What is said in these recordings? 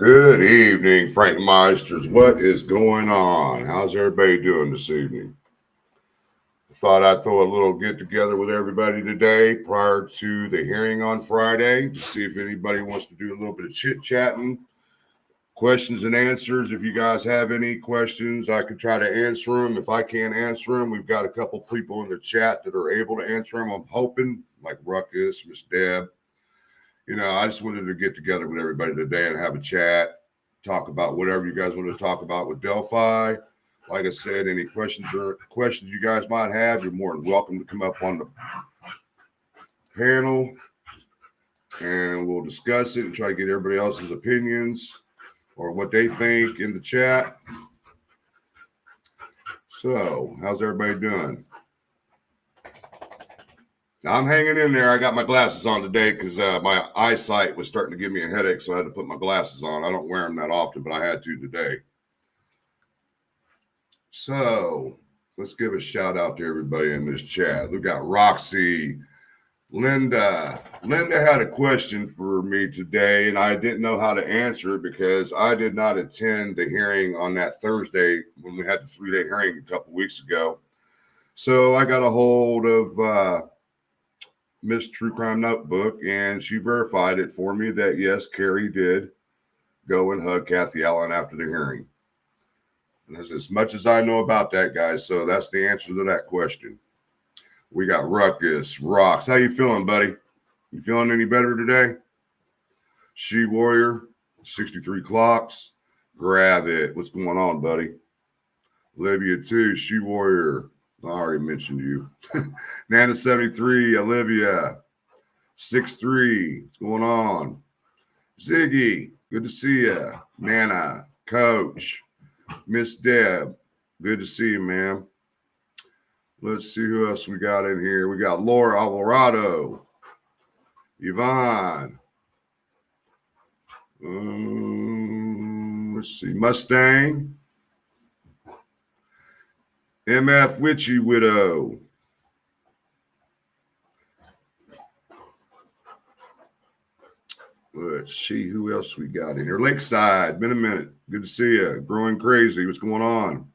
Good evening, Frankmeisters. What is going on? How's everybody doing this evening? I thought I'd throw a little get together with everybody today prior to the hearing on Friday to see if anybody wants to do a little bit of chit chatting, questions and answers. If you guys have any questions, I could try to answer them. If I can't answer them, we've got a couple people in the chat that are able to answer them. I'm hoping, like Ruckus, Miss Deb. I just wanted to get together with everybody today and have a chat, talk about whatever you guys want to talk about with Delphi. Like I said, any questions you guys might have, you're more than welcome to come up on the panel and we'll discuss it and try to get everybody else's opinions or what they think in the chat. So, how's everybody doing? I'm hanging in there. I got my glasses on today because my eyesight was starting to give me a headache, so I had to put my glasses on. I don't wear them that often, but I had to today. So let's give a shout out to everybody in this chat. We got Roxy, Linda. Linda had a question for me today, and I didn't know how to answer it because I did not attend the hearing on that Thursday when we had the 3-day hearing a couple weeks ago. So I got a hold of Miss True Crime Notebook, and she verified it for me that yes, Carrie did go and hug Kathy Allen after the hearing. And that's as much as I know about that, guys. So that's the answer to that question. We got Ruckus, Rocks. How you feeling, buddy? You feeling any better today? She Warrior, 63 clocks. Grab it. What's going on, buddy? Olivia, too. She Warrior. I already mentioned you. Nana 73, Olivia 63. What's going on? Ziggy, good to see you. Nana, Coach, Miss Deb, good to see you, ma'am. Let's see who else we got in here. We got Laura Alvarado, Yvonne. Let's see, Mustang. MF Witchy Widow. Let's see who else we got in here. Lakeside, been a minute. Good to see you. Growing Crazy. What's going on?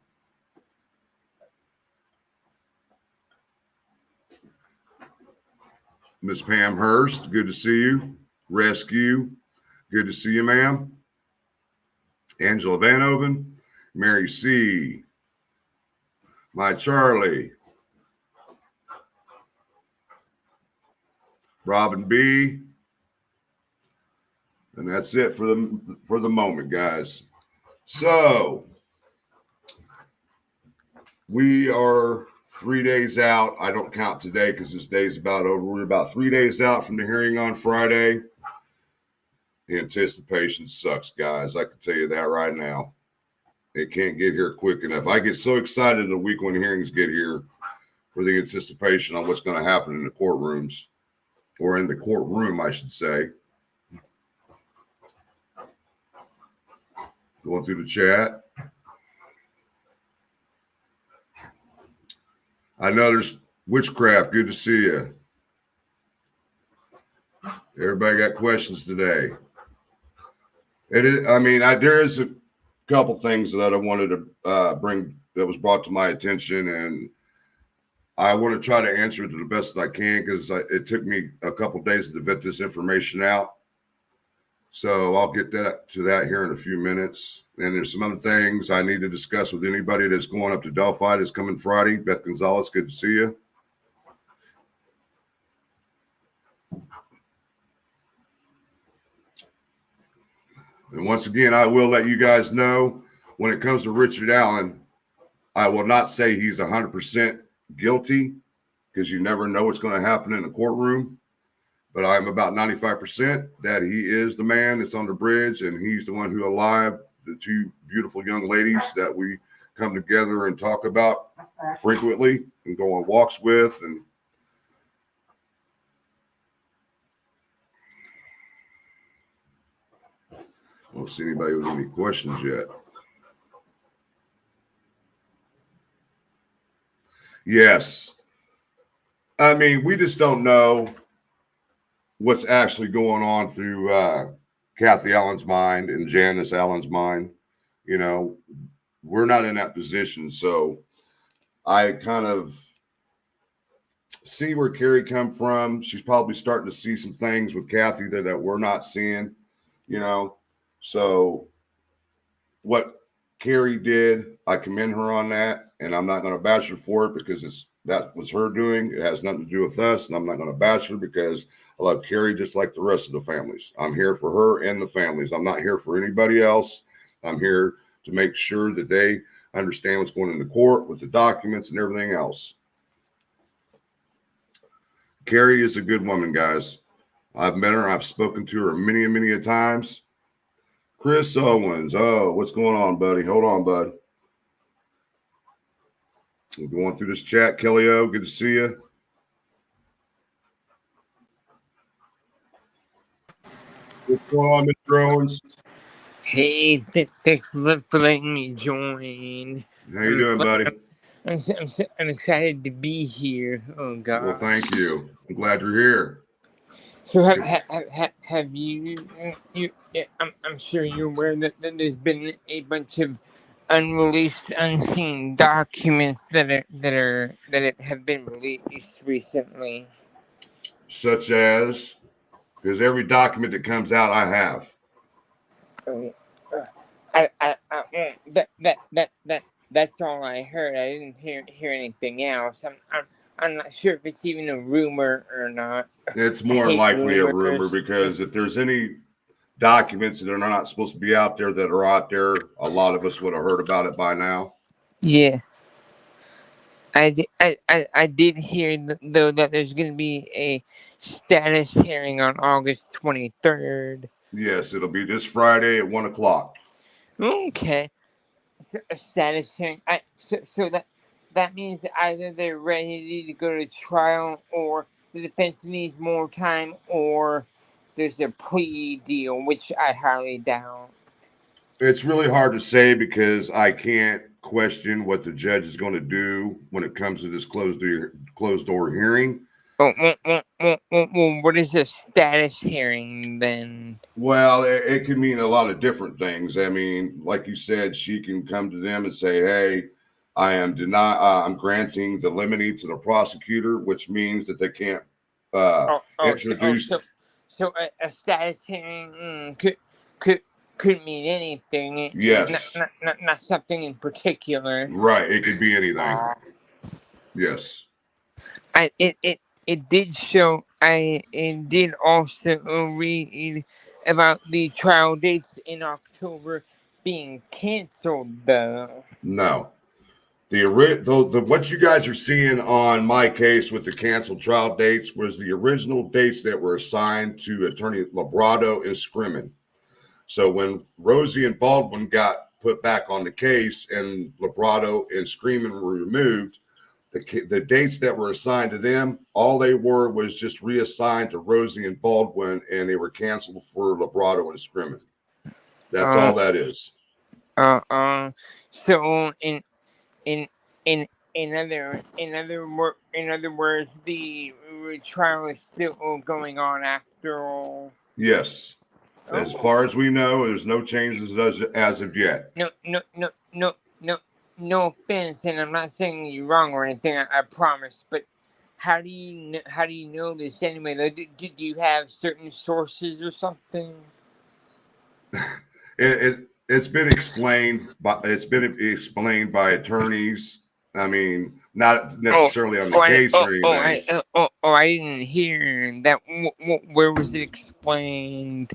Miss Pam Hurst, good to see you. Rescue, good to see you, ma'am. Angela Vanoven, Mary C. My Charlie. Robin B. And that's it for the moment, guys. So we are 3 days out. I don't count today because this day's about over. We're about 3 days out from the hearing on Friday. The anticipation sucks, guys. I can tell you that right now. It can't get here quick enough. I get so excited the week when hearings get here for the anticipation on what's going to happen in the courtrooms, or in the courtroom, I should say. Going through the chat. I know there's Witchcraft. Good to see you. Everybody got questions today. There is a couple things that I wanted to bring that was brought to my attention, and I want to try to answer it to the best that I can because it took me a couple days to vet this information out. So I'll get to that here in a few minutes. And there's some other things I need to discuss with anybody that's going up to Delphi this coming Friday. Beth Gonzalez, good to see you. And once again, I will let you guys know when it comes to Richard Allen, I will not say he's 100% guilty because you never know what's going to happen in the courtroom. But I'm about 95% that he is the man that's on the bridge, and he's the one who alived the two beautiful young ladies that we come together and talk about frequently and go on walks with. And I don't see anybody with any questions yet. Yes. I mean, we just don't know what's actually going on through Kathy Allen's mind and Janice Allen's mind. You know, we're not in that position. So I kind of see where Carrie come from. She's probably starting to see some things with Kathy that we're not seeing, you know. So what Carrie did, I commend her on that, and I'm not going to bash her for it because that was her doing. It has nothing to do with us, and I'm not going to bash her because I love Carrie just like the rest of the families. I'm here for her and the families. I'm not here for anybody else. I'm here to make sure that they understand what's going into court with the documents and everything else. Carrie is a good woman, guys. I've met her. I've spoken to her many and many a times. Chris Owens. Oh, what's going on, buddy? Hold on, bud. We're going through this chat. Kelly O, good to see you. What's going on, Mr. Owens? Hey, thanks for letting me join. How you doing, buddy? I'm excited to be here. Oh God. Well, thank you. I'm glad you're here. So have you? I'm sure you're aware that there's been a bunch of unreleased, unseen documents that have been released recently. Such as, because every document that comes out, I have. That's all I heard. I didn't hear anything else. I'm not sure if it's even a rumor or not. It's more likely a rumor because if there's any documents that are not supposed to be out there that are out there, a lot of us would have heard about it by now. Yeah. I did hear though that there's going to be a status hearing on August 23rd. Yes, it'll be this Friday at 1 o'clock. Okay. So a status hearing. So that means either they're ready to go to trial, or the defense needs more time, or there's a plea deal, which I highly doubt. It's really hard to say because I can't question what the judge is going to do when it comes to this closed door hearing. Well, what is a status hearing then? Well, it can mean a lot of different things. I mean, like you said, she can come to them and say, "Hey, I'm granting the limine to the prosecutor," which means that they can't introduce. So a status hearing could mean anything. Yes, Not something in particular. right. It could be anything. Yes. It did show. It did also read about the trial dates in October being canceled, though. No. The what you guys are seeing on my case with the canceled trial dates was the original dates that were assigned to Attorney Labrado and Scrimmin. So when Rosie and Baldwin got put back on the case and Labrado and Screaming were removed, the dates that were assigned to them, all they were was just reassigned to Rosie and Baldwin, and they were canceled for Labrado and Screaming. That's all that is. So in in other words, the trial is still going on after all. Yes. As far as we know, there's no changes as of yet. No offense, and I'm not saying you're wrong or anything. I promise, but how do you know this anyway? Though, do you have certain sources or something? It's been explained, by attorneys. I mean, not necessarily on the case or anything. I didn't hear that. Where was it explained?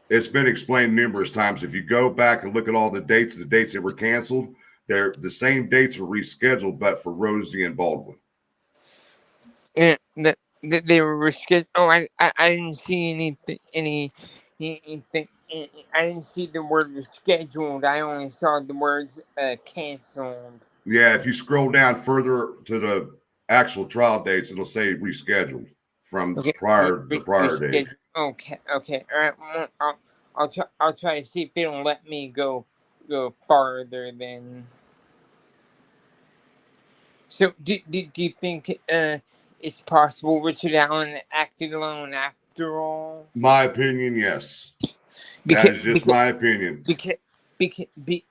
It's been explained numerous times. If you go back and look at all the dates that were canceled, they're the same dates are rescheduled, but for Rosie and Baldwin. And that they were rescheduled. Oh, I didn't see anything. I didn't see the word rescheduled. I only saw the words canceled. Yeah, if you scroll down further to the actual trial dates, it'll say rescheduled from the prior date. Okay. All right. I'll try to see if they don't let me go farther then. So do you think it's possible Richard Allen acted alone after all? My opinion, yes. That because is just because my opinion.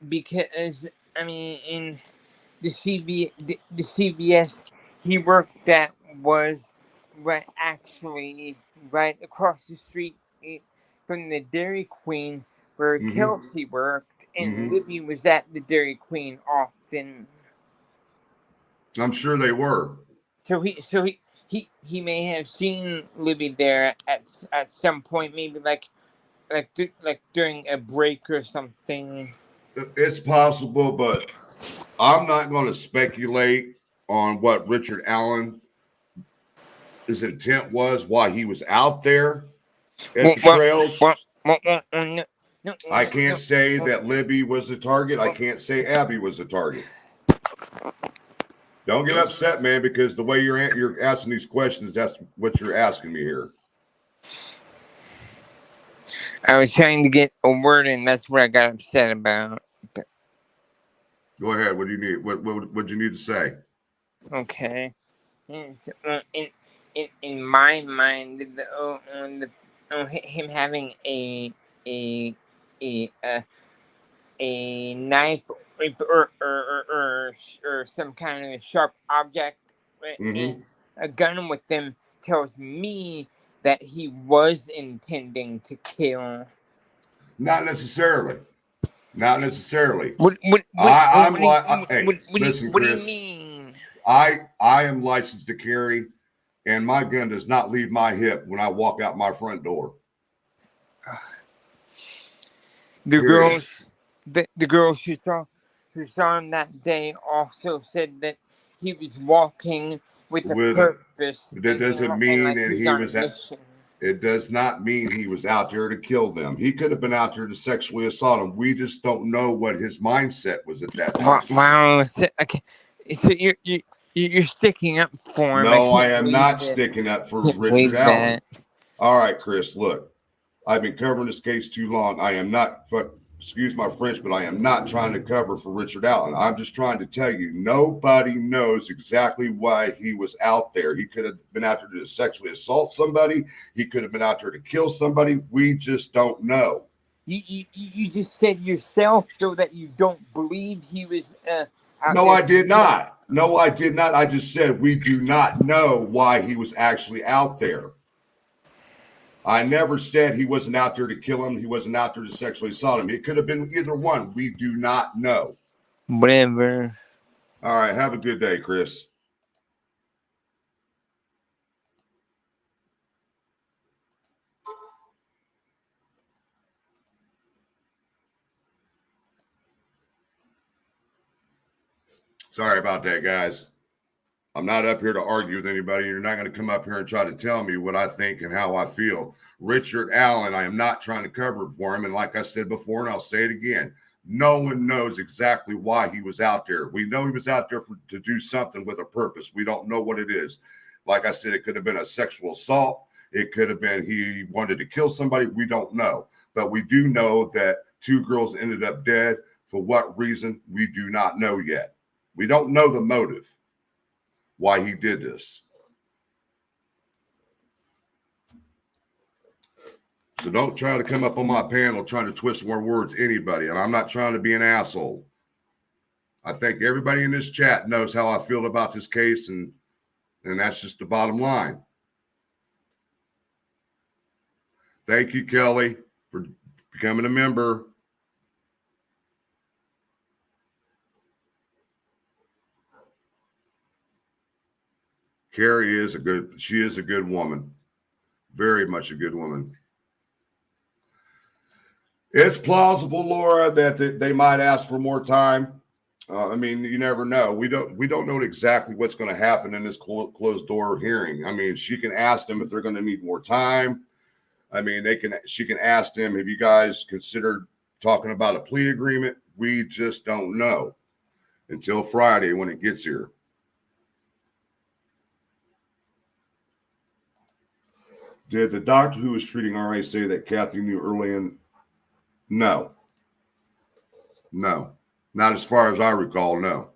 because I mean, in the CVS he worked at was right actually right across the street from the Dairy Queen where Mm-hmm. Kelsey worked, and Mm-hmm. Libby was at the Dairy Queen often. I'm sure they were. So he may have seen Libby there at some point, maybe like during a break or something. It's possible, but I'm not going to speculate on what Richard Allen his intent was, why he was out there at Well, the well, trails. no, I can't say no. that Libby was the target. I can't say Abby was the target. Don't get upset, man, because the way you're asking these questions, that's what you're asking me here. I was trying to get a word in. That's what I got upset about. But, Go ahead. What do you need? What you need to say? okay. And so, in my mind, him having a a uh, a knife or some kind of sharp object Mm-hmm. and a gun with them tells me that he was intending to kill. Not necessarily. Not necessarily. What I'm like, hey, listen, what do you Chris. mean? I am licensed to carry, and my gun does not leave my hip when I walk out my front door. The Period. girls, the girls who saw him that day also said that he was walking with a With a, purpose that doesn't and mean like that he's he on was a at. mission. It does not mean he was out there to kill them. He could have been out there to sexually assault them. We just don't know what his mindset was at that time. Wow, okay. So you're sticking up for him. I No, I can't am believe not it. sticking up for Can't Richard believe Allen. that. All right, Chris, look, I've been covering this case too long. I am not, excuse my French, but I am not trying to cover for Richard Allen. I'm just trying to tell you, nobody knows exactly why he was out there. He could have been out there to sexually assault somebody. He could have been out there to kill somebody. We just don't know. You just said yourself though that you don't believe he was out No, there I to did kill. not. No, I did not. I just said we do not know why he was actually out there. I never said he wasn't out there to kill him. He wasn't out there to sexually assault him. It could have been either one. We do not know. Whatever. All right. Have a good day, Chris. Sorry about that, guys. I'm not up here to argue with anybody. You're not going to come up here and try to tell me what I think and how I feel. Richard Allen, I am not trying to cover for him. And like I said before, and I'll say it again, no one knows exactly why he was out there. We know he was out there to do something with a purpose. We don't know what it is. Like I said, it could have been a sexual assault. It could have been he wanted to kill somebody. We don't know. But we do know that two girls ended up dead. For what reason? We do not know yet. We don't know the motive why he did this. So don't try to come up on my panel trying to twist more words anybody. And I'm not trying to be an asshole. I think everybody in this chat knows how I feel about this case, and that's just the bottom line. Thank you, Kelly, for becoming a member. Carrie is she is a good woman. Very much a good woman. It's plausible, Laura, that they might ask for more time. I mean, you never know. We don't know exactly what's going to happen in this closed door hearing. I mean, she can ask them if they're going to need more time. I mean, she can ask them, have you guys considered talking about a plea agreement? We just don't know until Friday when it gets here. Did the doctor who was treating RA say that Kathy knew early in? No. No. Not as far as I recall, no.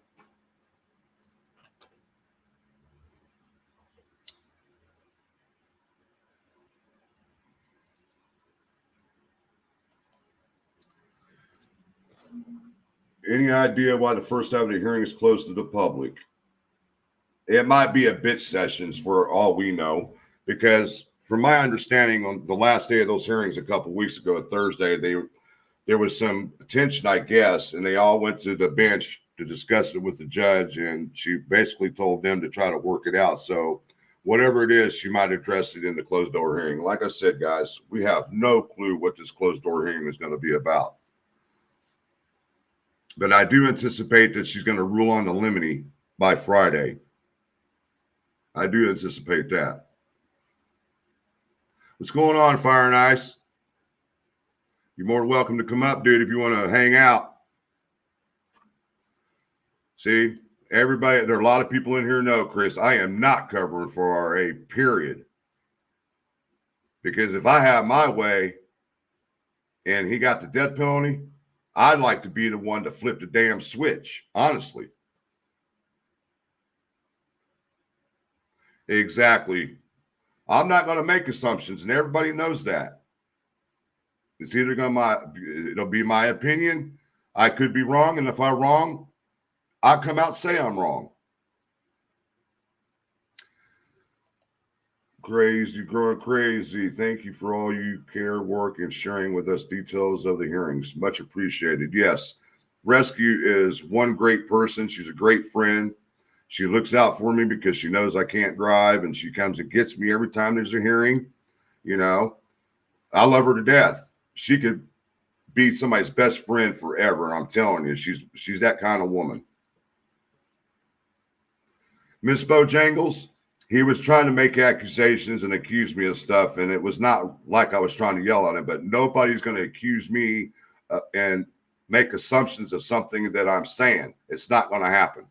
Any idea why the first half of the hearing is closed to the public? It might be a bit sessions for all we know, because from my understanding, on the last day of those hearings a couple of weeks ago, Thursday, there was some tension, I guess, and they all went to the bench to discuss it with the judge, and she basically told them to try to work it out. So whatever it is, she might address it in the closed door hearing. Like I said, guys, we have no clue what this closed door hearing is going to be about. But I do anticipate that she's going to rule on the limine by Friday. I do anticipate that. What's going on, Fire and Ice? You're more than welcome to come up, dude, if you want to hang out. See, everybody, there are a lot of people in here know, Chris, I am not covering for RA, period. Because if I have my way and he got the death penalty, I'd like to be the one to flip the damn switch, honestly. Exactly. I'm not going to make assumptions, and everybody knows that. It's either it'll be my opinion. I could be wrong, and if I'm wrong, I'll come out and say I'm wrong. Crazy, growing crazy. Thank you for all you care, work, and sharing with us details of the hearings. Much appreciated. Yes, Rescue is one great person. She's a great friend. She looks out for me because she knows I can't drive, and she comes and gets me every time there's a hearing. You know, I love her to death. She could be somebody's best friend forever. I'm telling you, she's that kind of woman. Miss Bojangles, he was trying to make accusations and accuse me of stuff, and it was not like I was trying to yell at him, but nobody's going to accuse me and make assumptions of something that I'm saying. It's not going to happen.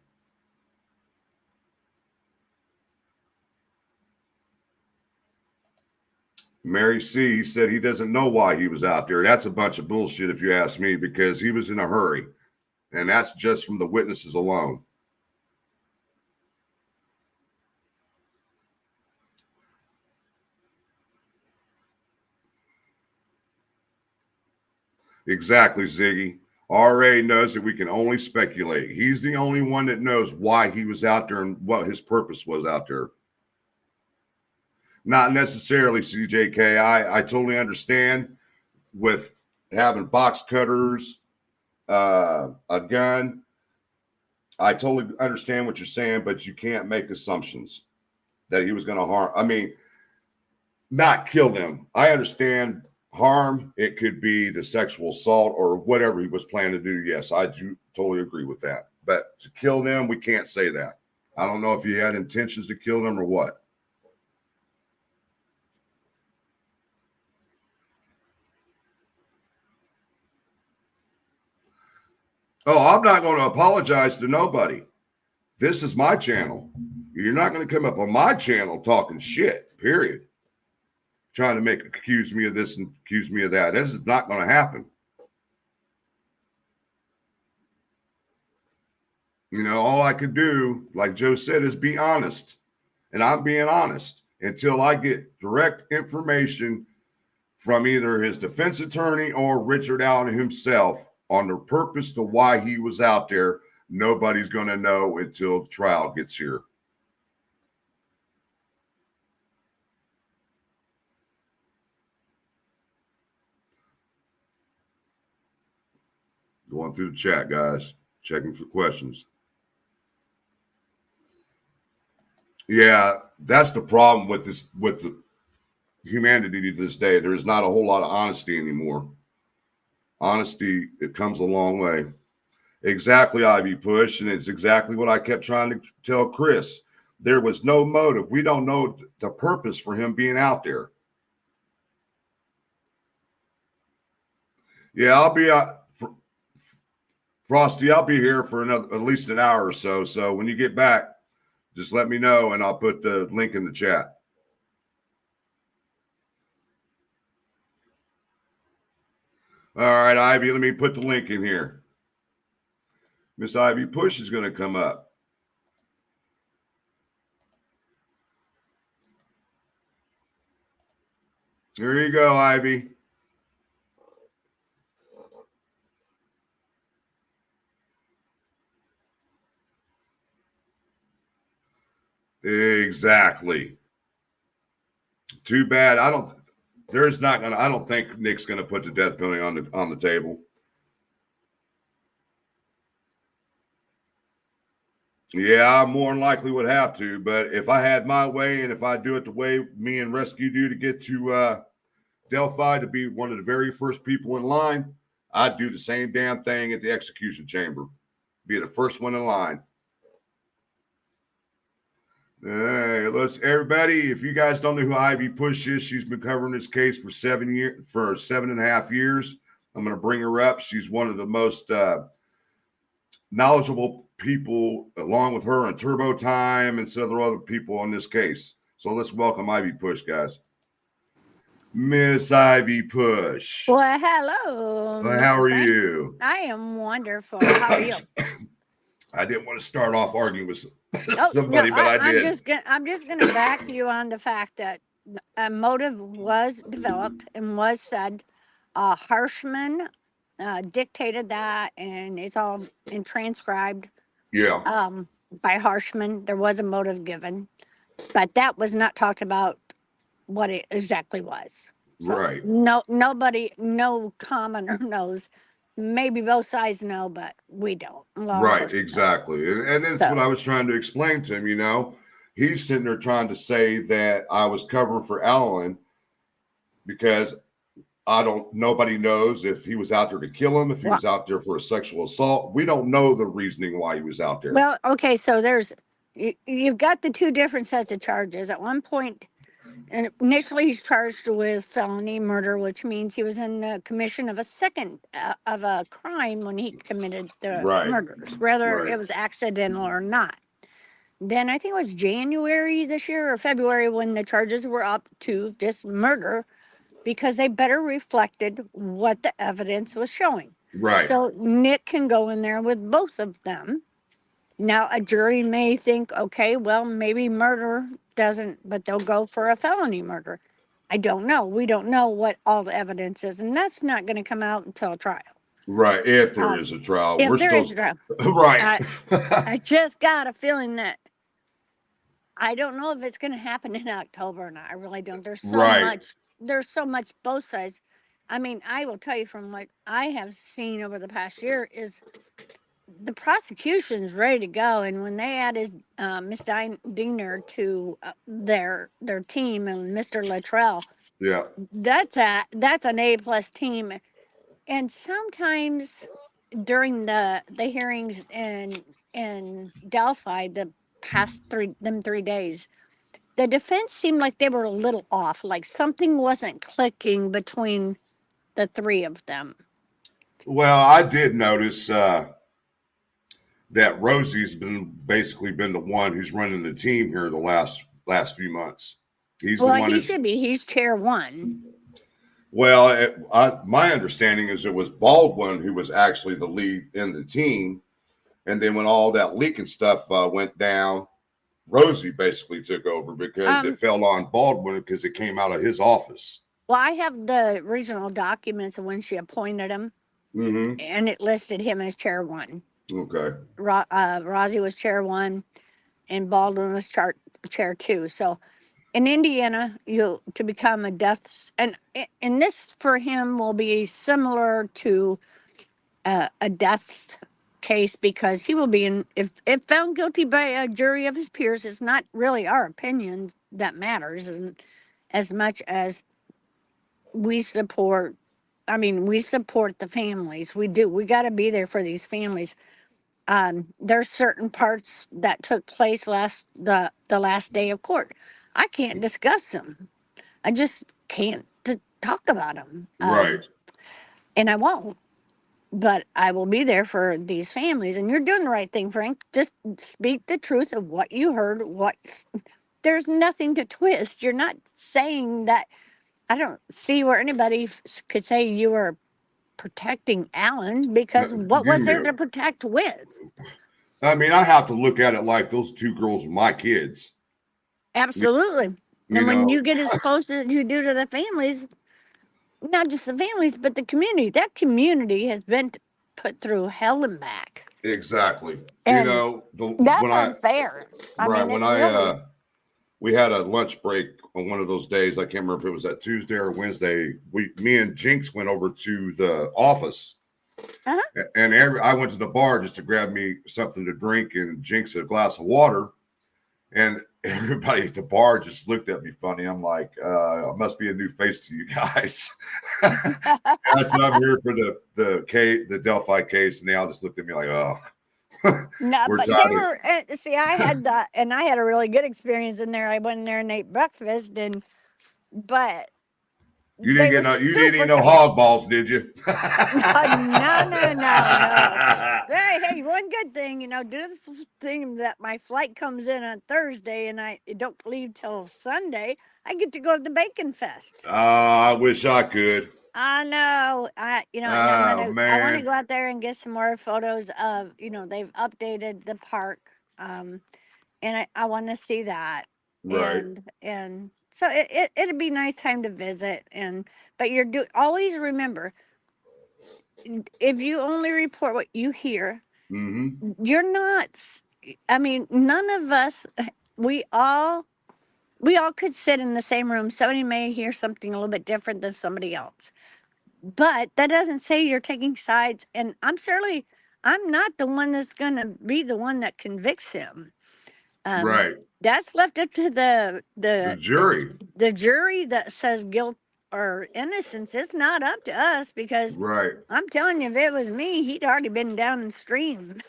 Mary C. said he doesn't know why he was out there. That's a bunch of bullshit, if you ask me, because he was in a hurry, and that's just from the witnesses alone. Exactly, Ziggy. RA knows that we can only speculate. He's the only one that knows why he was out there and what his purpose was out there. Not necessarily, CJK. I totally understand with having box cutters, a gun. I totally understand what you're saying, but you can't make assumptions that he was going to harm. I mean, not kill them. I understand harm. It could be the sexual assault or whatever he was planning to do. Yes, I do totally agree with that. But to kill them, we can't say that. I don't know if he had intentions to kill them or what. Oh, I'm not going to apologize to nobody. This is my channel. You're not going to come up on my channel talking shit, period. Trying to accuse me of this and accuse me of that. This is not going to happen. You know, all I could do, like Joe said, is be honest. And I'm being honest until I get direct information from either his defense attorney or Richard Allen himself on the purpose to why he was out there. Nobody's going to know until the trial gets here. Going through the chat, guys, checking for questions. Yeah, that's the problem with this, with the humanity to this day. There is not a whole lot of honesty anymore. Honesty, it comes a long way. Exactly, Ivy Push, and it's exactly what I kept trying to tell Chris. There was no motive. We don't know the purpose for him being out there. Yeah, I'll be Frosty. I'll be here for at least an hour or so. So when you get back, just let me know, and I'll put the link in the chat. All right, Ivy, let me put the link in here. Miss Ivy Push is going to come up. There you go, Ivy. Exactly. Too bad. I don't think Nick's gonna put the death penalty on the table. Yeah, I more than likely would have to, but if I had my way and if I do it the way me and Rescue do to get to Delphi to be one of the very first people in line, I'd do the same damn thing at the execution chamber. Be the first one in line. Hey, let's everybody. If you guys don't know who Ivy Push is, she's been covering this case for 7.5 years. I'm going to bring her up. She's one of the most knowledgeable people, along with her and Turbo Time and several other people on this case. So let's welcome Ivy Push, guys. Miss Ivy Push. Well, hello. How are Frank. you? I am wonderful. How are you? I didn't want to start off arguing with somebody, no, but I did. I'm just gonna back you on the fact that a motive was developed and was said. Harshman dictated that, and it's all in transcribed. Yeah. By Harshman, there was a motive given, but that was not talked about what it exactly was. So right. No commoner knows. Maybe both sides know, but we don't. Right, exactly. And that's what I was trying to explain to him, you know. He's sitting there trying to say that I was covering for Alan because nobody knows if he was out there to kill him, if he was out there for a sexual assault. We don't know the reasoning why he was out there. Well, okay, so you've got the two different sets of charges. At one point, and initially he's charged with felony murder, which means he was in the commission of a second of a crime when he committed the murders, whether it was accidental or not. Then I think it was January this year or February when the charges were up to just murder because they better reflected what the evidence was showing. Right. So Nick can go in there with both of them. Now, a jury may think, okay, well, maybe murder doesn't, but they'll go for a felony murder. I don't know. We don't know what all the evidence is, and that's not going to come out until a trial. Right, if there is a trial. If there is a trial. Right. I just got a feeling that I don't know if it's going to happen in October or not. I really don't. There's so much both sides. I mean, I will tell you from what I have seen over the past year is the prosecution's ready to go, and when they added Miss Diener to their team and Mr. Luttrell, that's an A+ team. And sometimes during the hearings in Delphi, the past 3 days, the defense seemed like they were a little off, like something wasn't clicking between the three of them. Well, I did notice that Rosie's basically been the one who's running the team here the last few months. He's the one. He should be. He's chair one. Well, my understanding is it was Baldwin who was actually the lead in the team, and then when all that leaking stuff went down, Rosie basically took over because it fell on Baldwin because it came out of his office. Well, I have the original documents of when she appointed him, and it listed him as chair one. Okay. Rosie was chair one, and Baldwin was chair two. So, in Indiana, to become a deaths, and this for him will be similar to a death case because he will be if found guilty by a jury of his peers. It's not really our opinion that matters as much as we support. I mean, we support the families. We do. We got to be there for these families. There's certain parts that took place the last day of court. I can't discuss them. I just can't talk about them. Right. And I won't. But I will be there for these families. And you're doing the right thing, Frank. Just speak the truth of what you heard. There's nothing to twist. You're not saying that. I don't see where anybody could say you were protecting Alan because what was there to protect with? I mean, I have to look at it like those two girls are my kids. Absolutely. And when you get as close as you do to the families, not just the families, but the community, that community has been put through hell and back. Exactly. And that's unfair. Right. we had a lunch break on one of those days. I can't remember if it was that Tuesday or Wednesday. Me and Jinx went over to the office, and I went to the bar just to grab me something to drink, and Jinx a glass of water. And everybody at the bar just looked at me funny. I'm like, I must be a new face to you guys. I said, I'm here for the Delphi case, and they all just looked at me like, oh. No, We're but they tired. were. See, I had that, and I had a really good experience in there. I went in there and ate breakfast, but You they didn't were get no. You didn't super eat no kind. hog balls, did you? No. Hey, one good thing, do the thing that my flight comes in on Thursday, and I don't leave till Sunday. I get to go to the Bacon Fest. I wish I could. I know. And I want to go out there and get some more photos of, they've updated the park. And I want to see that. Right. And so it'd be a nice time to visit. But always remember, if you only report what you hear, you're not, I mean, none of us, we all could sit in the same room. Somebody may hear something a little bit different than somebody else. But that doesn't say you're taking sides. And I'm not the one that's going to be the one that convicts him. Right. That's left up to The jury. The jury that says guilt or innocence. It's not up to us, because Right. I'm telling you, if it was me, he'd already been downstream.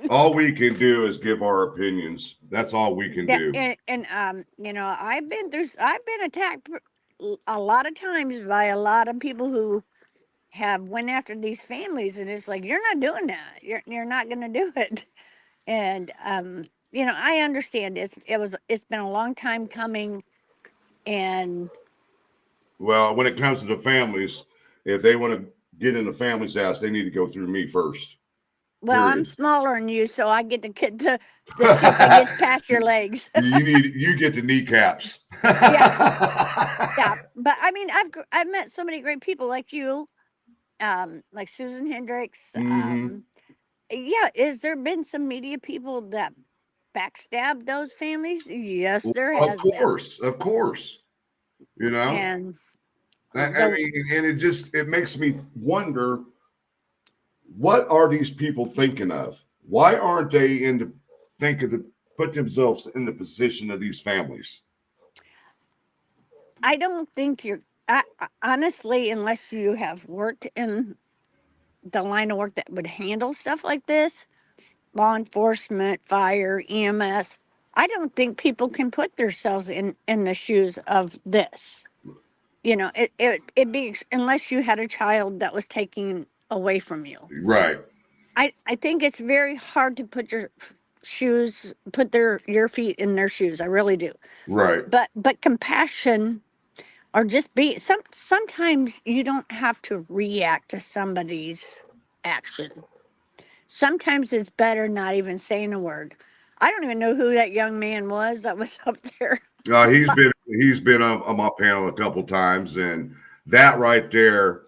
All we can do is give our opinions. That's all we can do. And I've been attacked a lot of times by a lot of people who have went after these families, and it's like, you're not doing that. You're not going to do it. And I understand it's been a long time coming. And well, when it comes to the families, if they want to get in the family's house, they need to go through me first. Well, period. I'm smaller than you, so I get the kick that gets past your legs. You get the kneecaps. Yeah. But I mean, I've met so many great people like you, like Susan Hendricks. Yeah, has there been some media people that backstabbed those families? Yes, there has. Of course. And I mean, and it makes me wonder, what are these people thinking of? Why aren't they put themselves in the position of these families? I don't think honestly, unless you have worked in the line of work that would handle stuff like this, law enforcement, fire, EMS, I don't think people can put themselves in the shoes of this. It'd be, unless you had a child that was taken away from you. Right. I think it's very hard to put your feet in their shoes. I really do. Right. But compassion, or just sometimes you don't have to react to somebody's action. Sometimes it's better not even saying a word. I don't even know who that young man was that was up there. He's been on my panel a couple times, and that right there,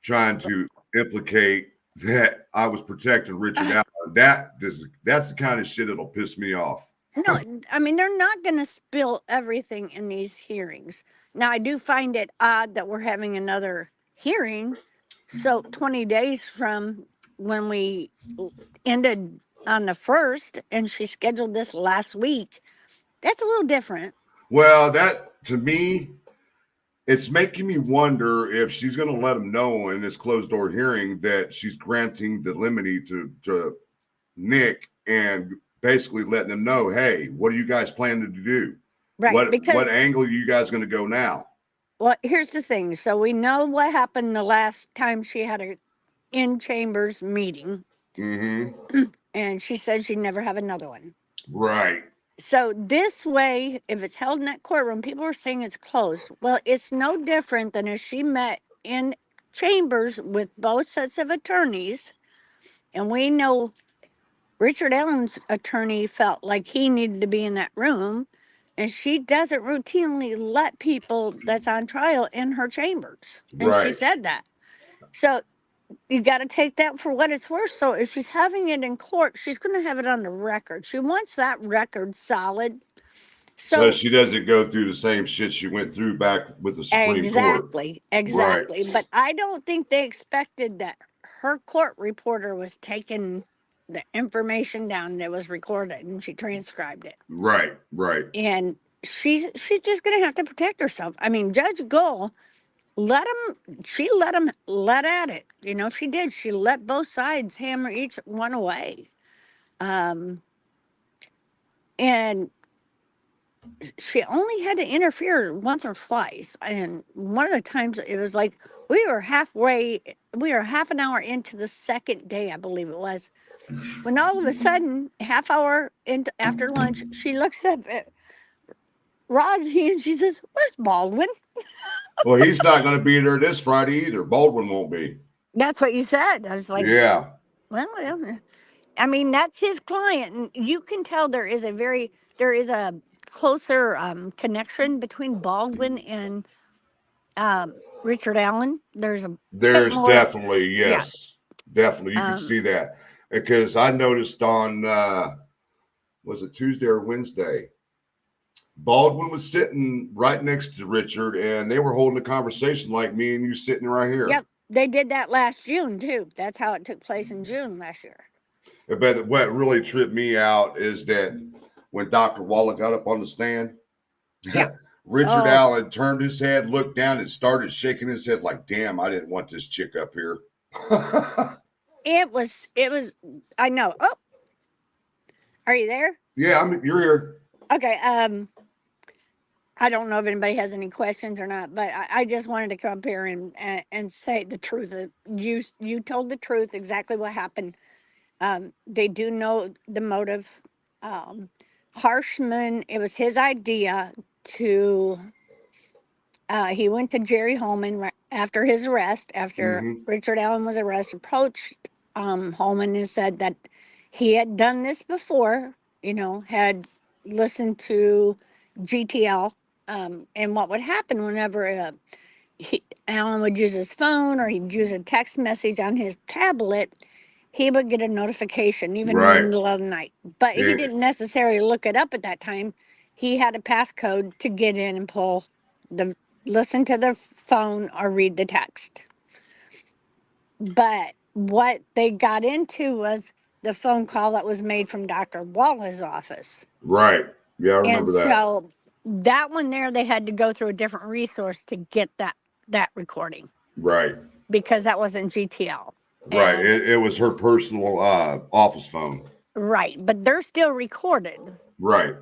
trying to implicate that I was protecting Richard Allen, that's the kind of shit that'll piss me off. No, I mean, they're not going to spill everything in these hearings. Now, I do find it odd that we're having another hearing. So 20 days from when we ended on the 1st, and she scheduled this last week, that's a little different. Well, that, to me, it's making me wonder if she's going to let them know in this closed door hearing that she's granting the limine to Nick, and basically letting them know, hey, what are you guys planning to do? Right. What angle are you guys going to go now? Well, here's the thing. So we know what happened the last time she had a in-chambers meeting. And she said she'd never have another one. Right. So this way, if it's held in that courtroom, people are saying it's closed. Well, it's no different than if she met in chambers with both sets of attorneys. And we know Richard Allen's attorney felt like he needed to be in that room, and she doesn't routinely let people that's on trial in her chambers. And she said that. So you got to take that for what it's worth. So if she's having it in court, she's going to have it on the record. She wants that record solid. So So she doesn't go through the same shit she went through back with the Supreme Court. exactly, Right. exactly. But I don't think they expected that her court reporter was taking the information down that was recorded and she transcribed it. Right. Right. And she's just gonna have to protect herself. I mean, Judge Gull let him let at it. You know, she did. She let both sides hammer each one away. Um, and she only had to interfere once or twice. And one of the times it was like we were half an hour into the second day, I believe it was, when all of a sudden, half hour into after lunch, she looks up at Rosie and she says, "Where's Baldwin?" Well, he's not going to be there this Friday either. Baldwin won't be. That's what you said. I was like, Yeah. well, I mean, that's his client, and you can tell there is a closer connection between Baldwin and Richard Allen. There's a bit There's more, definitely, yeah. yes. Definitely. You can Um, see that. Because I noticed on, was it Tuesday or Wednesday? Baldwin was sitting right next to Richard, and they were holding a conversation like me and you sitting right here. yep, they did that last June too. That's how it took place in June last year. But what really tripped me out is that when Dr. Waller got up on the stand, Yeah. Richard Oh, Allen turned his head, looked down, and started shaking his head like, damn, I didn't want this chick up here. it was. I know. Oh, are you there? Yeah, you're here. Okay. I don't know if anybody has any questions or not, but I just wanted to come up here and say the truth. You told the truth, exactly what happened. They do know the motive. Um, Harshman, it was his idea to. He went to Jerry Holman after his arrest, after Mm-hmm. Richard Allen was arrested, approached Holman and said that he had done this before, you know, had listened to GTL. And what would happen whenever Allen would use his phone or he'd use a text message on his tablet, he would get a notification, even in the Right. middle of the night. But he And, didn't necessarily look it up at that time. He had a passcode to get in and pull the listen to the phone or read the text. But what they got into was the phone call that was made from Dr. Wallace's office. right. Yeah, I And remember that. so that one there, they had to go through a different resource to get that recording Right. because that wasn't GTL. Right. And It was her personal office phone. right, but they're still recorded. Right.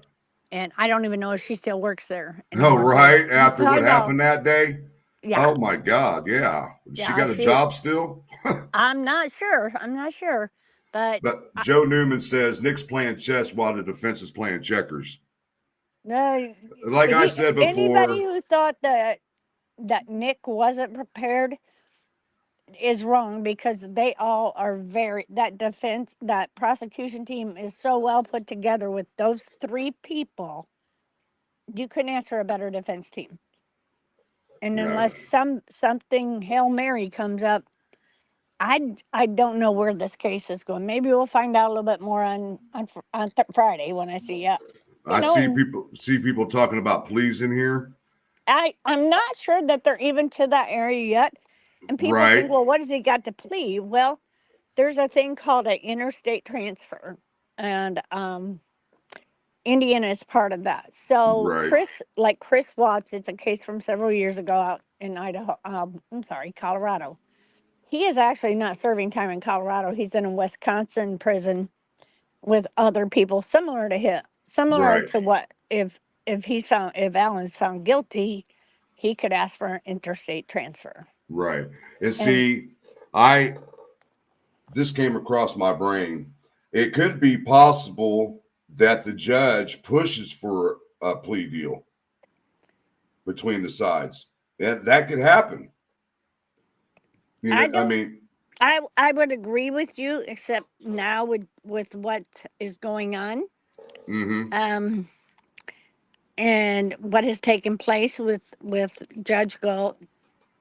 And I don't even know if she still works there Oh, anymore. right. After I what know. happened that day. Yeah. Oh my God. Yeah. She Yeah. got a job still. I'm not sure. I'm not sure. But But Joe Newman says Nick's playing chess while the defense is playing checkers. uh, Like I said anybody before, who thought that Nick wasn't prepared is wrong because they all are that prosecution team is so well put together with those three people. You couldn't ask for a better defense team. And no, unless something Hail Mary comes up, I don't know where this case is going. Maybe we'll find out a little bit more on Friday when I see you I see know, people talking about pleas in here. I'm not sure that they're even to that area yet. And people think, Right. well, what has he got to plead? Well, there's a thing called an interstate transfer, and Indiana is part of that. So Right. Chris Watts, it's a case from several years ago out in Idaho. I'm sorry, Colorado. He is actually not serving time in Colorado. He's in a Wisconsin prison with other people similar to him, similar Right. to what if Allen's found guilty, he could ask for an interstate transfer. Right. And And see, I this came across my brain. It could be possible that the judge pushes for a plea deal between the sides. That could happen. You I know, I don't. mean, I would agree with you, except now with what is going on, mm-hmm. um, and what has taken place with Judge Gull.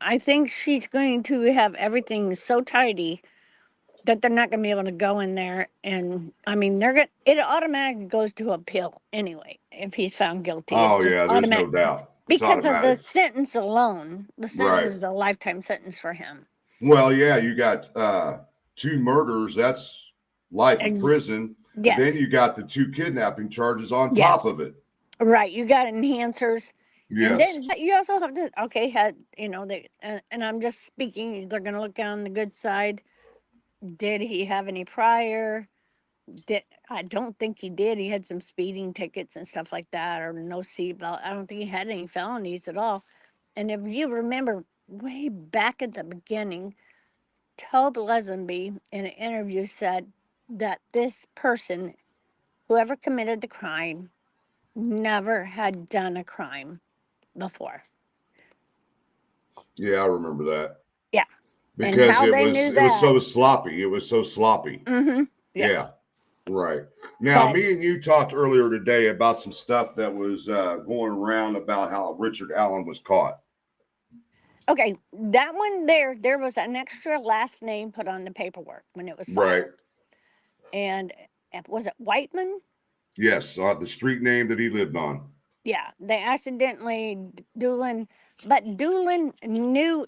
I think she's going to have everything so tidy that they're not going to be able to go in there. And I mean, it automatically goes to appeal anyway if he's found guilty. Oh It's just yeah, there's no doubt. It's because of the automatic. sentence alone. The sentence Right. is a lifetime sentence for him. Well, yeah, you got 2 murders. That's life in prison. Yes. And then you got the 2 kidnapping charges on top of it. Right. You got enhancers. Yes. And then but you also have to, and I'm just speaking, they're going to look on the good side. Did he have any prior? I don't think he did. He had some speeding tickets and stuff like that, or no seatbelt. I don't think he had any felonies at all. And if you remember way back at the beginning, Tobe Lesenby in an interview said that this person, whoever committed the crime, never had done a crime before. Yeah, I remember that. Yeah. Because it was so sloppy. It was so sloppy. Mm-hmm. Yeah. Yes. Right. Now, me and you talked earlier today about some stuff that was going around about how Richard Allen was caught. Okay, that one there was an extra last name put on the paperwork when it was filed. Right. And was it Whiteman? Yes, the street name that he lived on. Yeah, they accidentally Doolin knew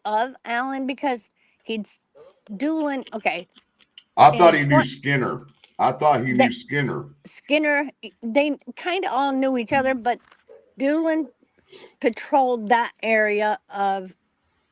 of Allen because Doolin. Okay. I thought he knew Skinner. I thought he knew Skinner. Skinner, they kind of all knew each other, but Doolin patrolled that area of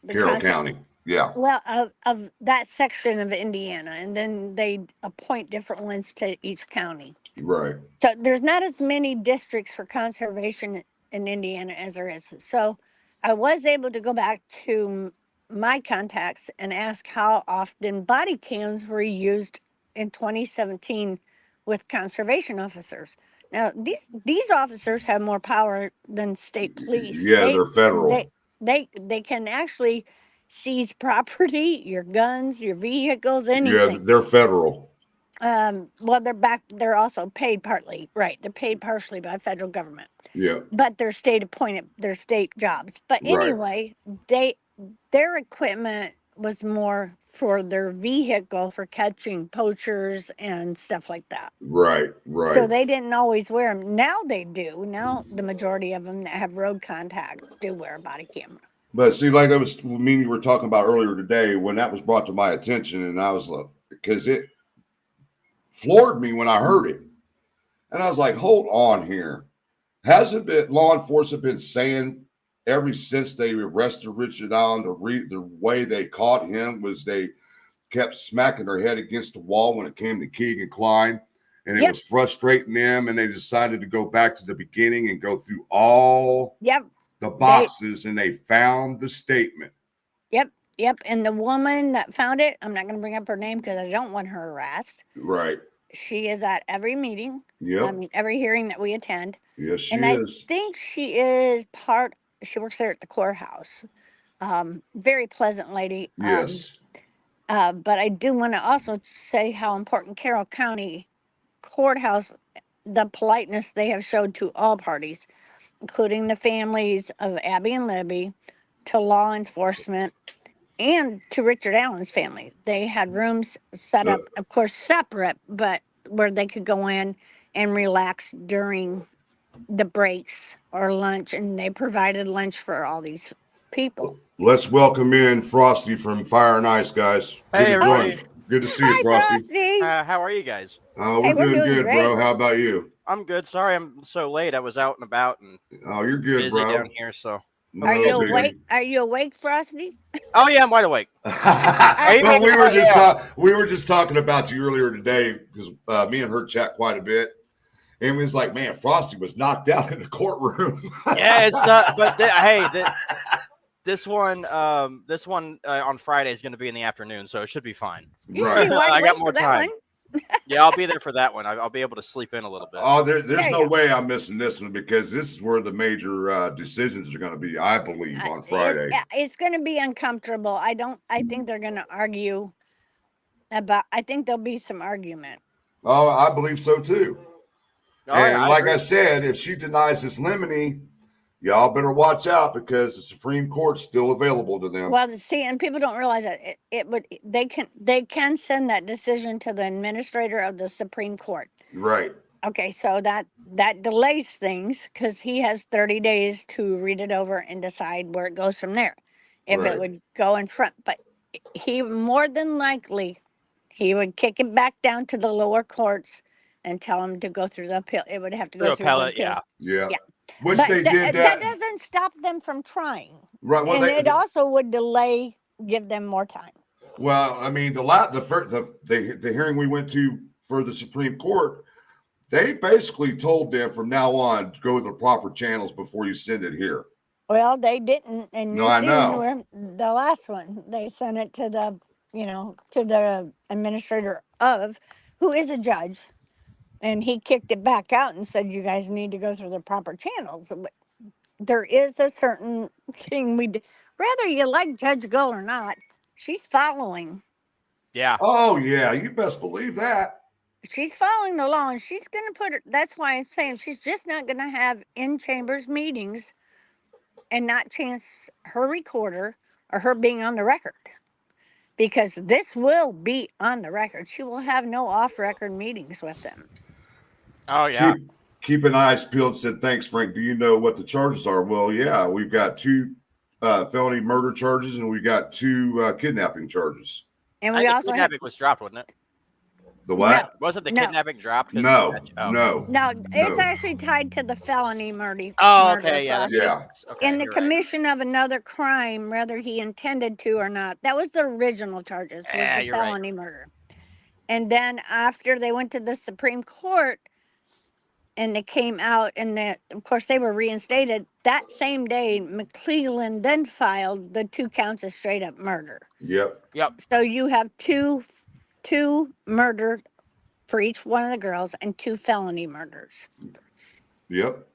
Carroll County. Yeah. Well, of that section of Indiana, and then they appoint different ones to each county. Right. So there's not as many districts for conservation in Indiana as there is. So I was able to go back to my contacts and ask how often body cams were used in 2017 with conservation officers. Now, these officers have more power than state police. Yeah, they're federal. They can actually seize property, your guns, your vehicles, anything. Yeah, they're federal. Well, they're also paid partly, right? They're paid partially by federal government. Yeah. But they're state appointed, they're state jobs. But anyway, their equipment was more for their vehicle for catching poachers and stuff like that. Right. So they didn't always wear them. Now they do. Now the majority of them that have road contact do wear a body camera. But see, like that was me you were talking about earlier today when that was brought to my attention, and I was like, because it floored me when I heard it. And I was like, hold on here. Hasn't law enforcement been saying ever since they arrested Richard Allen, the way they caught him was they kept smacking their head against the wall when it came to Keegan Klein, and it was frustrating them, and they decided to go back to the beginning and go through all the boxes, and they found the statement. Yep. And the woman that found it, I'm not going to bring up her name because I don't want her harassed. Right. She is at every meeting. Yep. I mean, every hearing that we attend. Yes, she is. I think she is she works there at the courthouse. Very pleasant lady. Yes. But I do want to also say how important Carroll County Courthouse, the politeness they have showed to all parties, including the families of Abby and Libby, to law enforcement, and to Richard Allen's family. They had rooms set up, of course, separate, but where they could go in and relax during the breaks or lunch, and they provided lunch for all these people. Let's welcome in Frosty from Fire and Ice, guys. Hey, everybody. Good to see you, Frosty. Frosty. How are you guys? We're doing good, great, bro. How about you? I'm good. Sorry I'm so late. I was out and about and you're good, busy bro. down here, so. Are you awake? Are you awake, Frosty? Oh yeah, I'm wide awake. Well, we were just talking about you earlier today because me and her chat quite a bit, and we was like, man, Frosty was knocked out in the courtroom. Yeah, it's but this one on Friday is going to be in the afternoon, so it should be fine. Right. I got more time. Yeah, I'll be there for that one. I'll be able to sleep in a little bit. Oh, there's no way I'm missing this one because this is where the major decisions are going to be, I believe, on Friday. It's going to be uncomfortable. I think they're going to argue I think there'll be some argument. Oh, I believe so too. I said, if she denies this lemony, y'all better watch out because the Supreme Court's still available to them. Well, see, and people don't realize that they can send that decision to the administrator of the Supreme Court. Right. Okay, so that delays things because he has 30 days to read it over and decide where it goes from there. If Right. it would go in front, but he more than likely he would kick it back down to the lower courts and tell them to go through the appeal. It would have to go Through through the appellate, appeals. Yeah. Yeah. Which But they did that doesn't stop them from trying. Right. Well, And it also would give them more time. Well, I mean, the hearing we went to for the Supreme Court, they basically told them from now on to go to the proper channels before you send it here. Well, they didn't, and No, I know. where the last one they sent it to the to the administrator of who is a judge, and he kicked it back out and said you guys need to go through the proper channels. But there is a certain thing whether you like Judge Gull or not, she's following. Yeah. Oh yeah, you best believe that. She's following the law, and she's going to put it. That's why I'm saying she's just not going to have in chambers meetings and not chance her recorder or her being on the record, because this will be on the record. She will have no off record meetings with them. Oh yeah. Keep an eyes peeled. Said, thanks, Frank. Do you know what the charges are? Well, yeah, we've got 2 felony murder charges and we got 2 kidnapping charges. And I we think also kidnapping was dropped, wasn't it? The what? Wasn't the No. kidnapping dropped? No, Oh. no. it's actually tied to the felony murder. Oh, okay, yeah. Yeah. Okay, In the you're right. commission of another crime, whether he intended to or not. That was the original charges, was Yeah, the you're right. felony murder. And then after they went to the Supreme Court and they came out, and of course they were reinstated, that same day McClellan then filed the 2 counts of straight up murder. Yep. So you have two murder for each one of the girls and 2 felony murders. Yep.